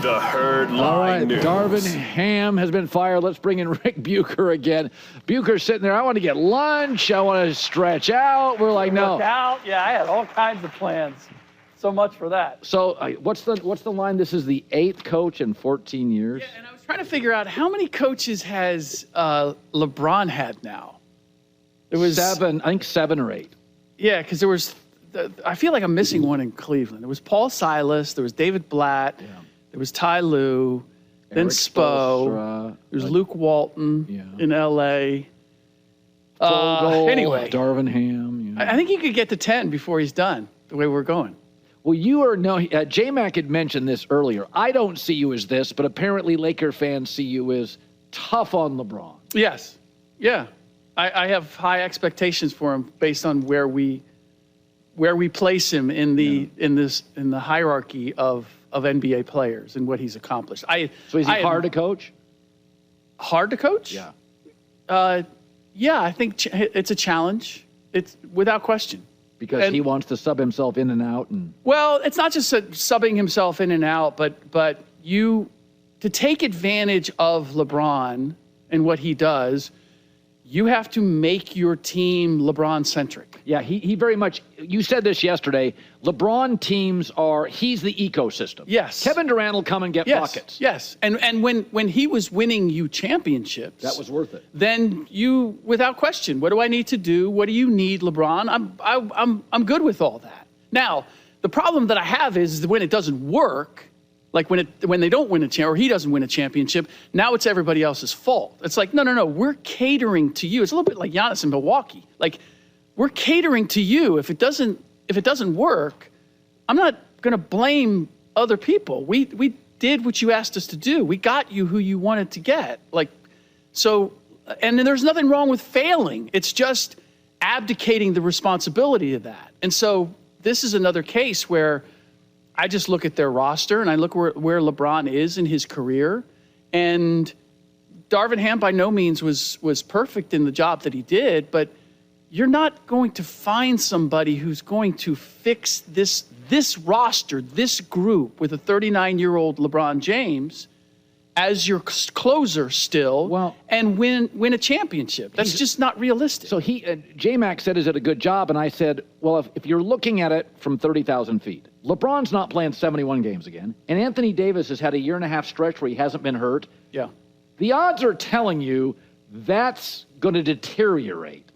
The Herd Line All right, News. Darvin Ham has been fired. Let's bring in Rick Bucher again. Bucher's sitting there. I want to get lunch. I want to stretch out. We're like, no. Work out. Yeah, I had all kinds of plans. So much for that. So what's the line? This is the 8th coach in 14 years. Yeah, and I was trying to figure out how many coaches has LeBron had now. There was 7, I think 7 or 8. Yeah, because there was. I feel like I'm missing one in Cleveland. There was Paul Silas, there was David Blatt, there was Ty Lue, then Eric Spo, Spoelstra, there's Luke Walton in L.A. Anyway, Darvin Ham. I think he could get to 10 before he's done, the way we're going. Well, J-Mac had mentioned this earlier. I don't see you as this, but apparently Laker fans see you as tough on LeBron. Yes. Yeah. I have high expectations for him based on where we place him in the hierarchy of NBA players and what he's accomplished. So is he hard to coach? Hard to coach? Yeah. Yeah, I think it's a challenge. It's without question. Because he wants to sub himself in and out. Well, it's not just subbing himself in and out, but to take advantage of LeBron and what he does, you have to make your team LeBron-centric. Yeah, he very much, you said this yesterday, LeBron teams he's the ecosystem. Yes. Kevin Durant will come and get buckets. Yes, and when he was winning you championships. That was worth it. Then you, without question, what do I need to do? What do you need, LeBron? I'm good with all that. Now, the problem that I have is when it doesn't work, like when they don't win or he doesn't win a championship, now it's everybody else's fault. It's like, no, we're catering to you. It's a little bit like Giannis in Milwaukee. Like, we're catering to you. If it doesn't work, I'm not going to blame other people. We did what you asked us to do. We got you who you wanted to get. And there's nothing wrong with failing. It's just abdicating the responsibility of that. And so this is another case where I just look at their roster and I look where LeBron is in his career. And Darvin Ham by no means was perfect in the job that he did, but you're not going to find somebody who's going to fix this roster, this group with a 39-year-old LeBron James as your closer still and win a championship. That's just not realistic. So J-Mac said, is it a good job? And I said, well, if you're looking at it from 30,000 feet, LeBron's not playing 71 games again. And Anthony Davis has had a 1.5-year stretch where he hasn't been hurt. Yeah. The odds are telling you that's going to deteriorate.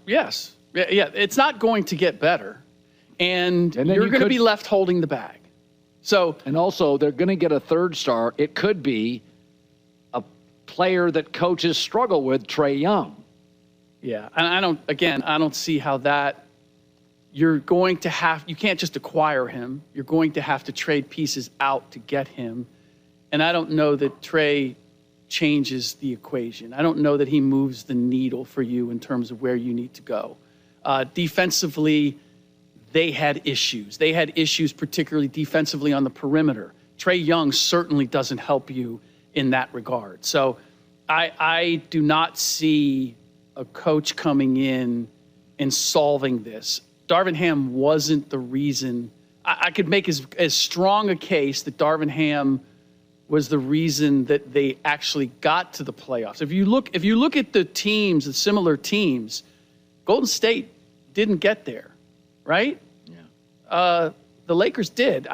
Yes. Yeah. It's not going to get better. And you're going to be left holding the bag. And also, they're going to get a third star. It could be a player that coaches struggle with, Trae Young. Yeah. And I don't see how that. You can't just acquire him. You're going to have to trade pieces out to get him. And I don't know that Trae changes the equation. I don't know that he moves the needle for you in terms of where you need to go. Defensively, they had issues. They had issues particularly defensively on the perimeter. Trae Young certainly doesn't help you in that regard. So I do not see a coach coming in and solving this. Darvin Ham wasn't the reason. I could make as strong a case that Darvin Ham was the reason that they actually got to the playoffs. If you look at the teams, the similar teams, Golden State didn't get there, right? Yeah. The Lakers did.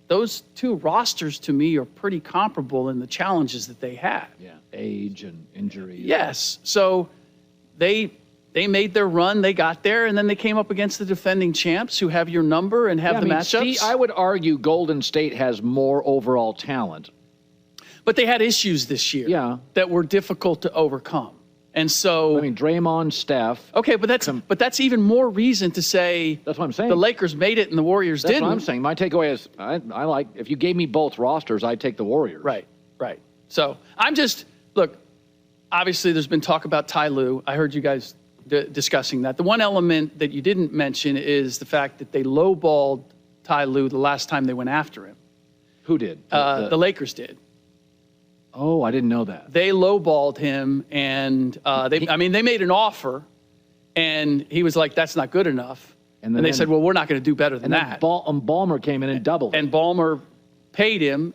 Those two rosters to me are pretty comparable in the challenges that they had. Yeah, age and injury. Yes. So they made their run, they got there, and then they came up against the defending champs who have your number and have the matchups. See, I would argue Golden State has more overall talent. But they had issues this year that were difficult to overcome. And so, I mean, Draymond, Steph. Okay, but that's even more reason to say. That's what I'm saying. The Lakers made it and the Warriors didn't. That's what I'm saying. My takeaway is, I like, if you gave me both rosters, I'd take the Warriors. Right. So look, obviously there's been talk about Ty Lue. I heard you guys discussing that. The one element that you didn't mention is the fact that they lowballed Ty Lue the last time they went after him. Who did? The Lakers did. Oh, I didn't know that. They lowballed him, and they made an offer, and he was like, "That's not good enough." And they said, "Well, we're not going to do better than that." And Ballmer came in and doubled. And Ballmer paid him.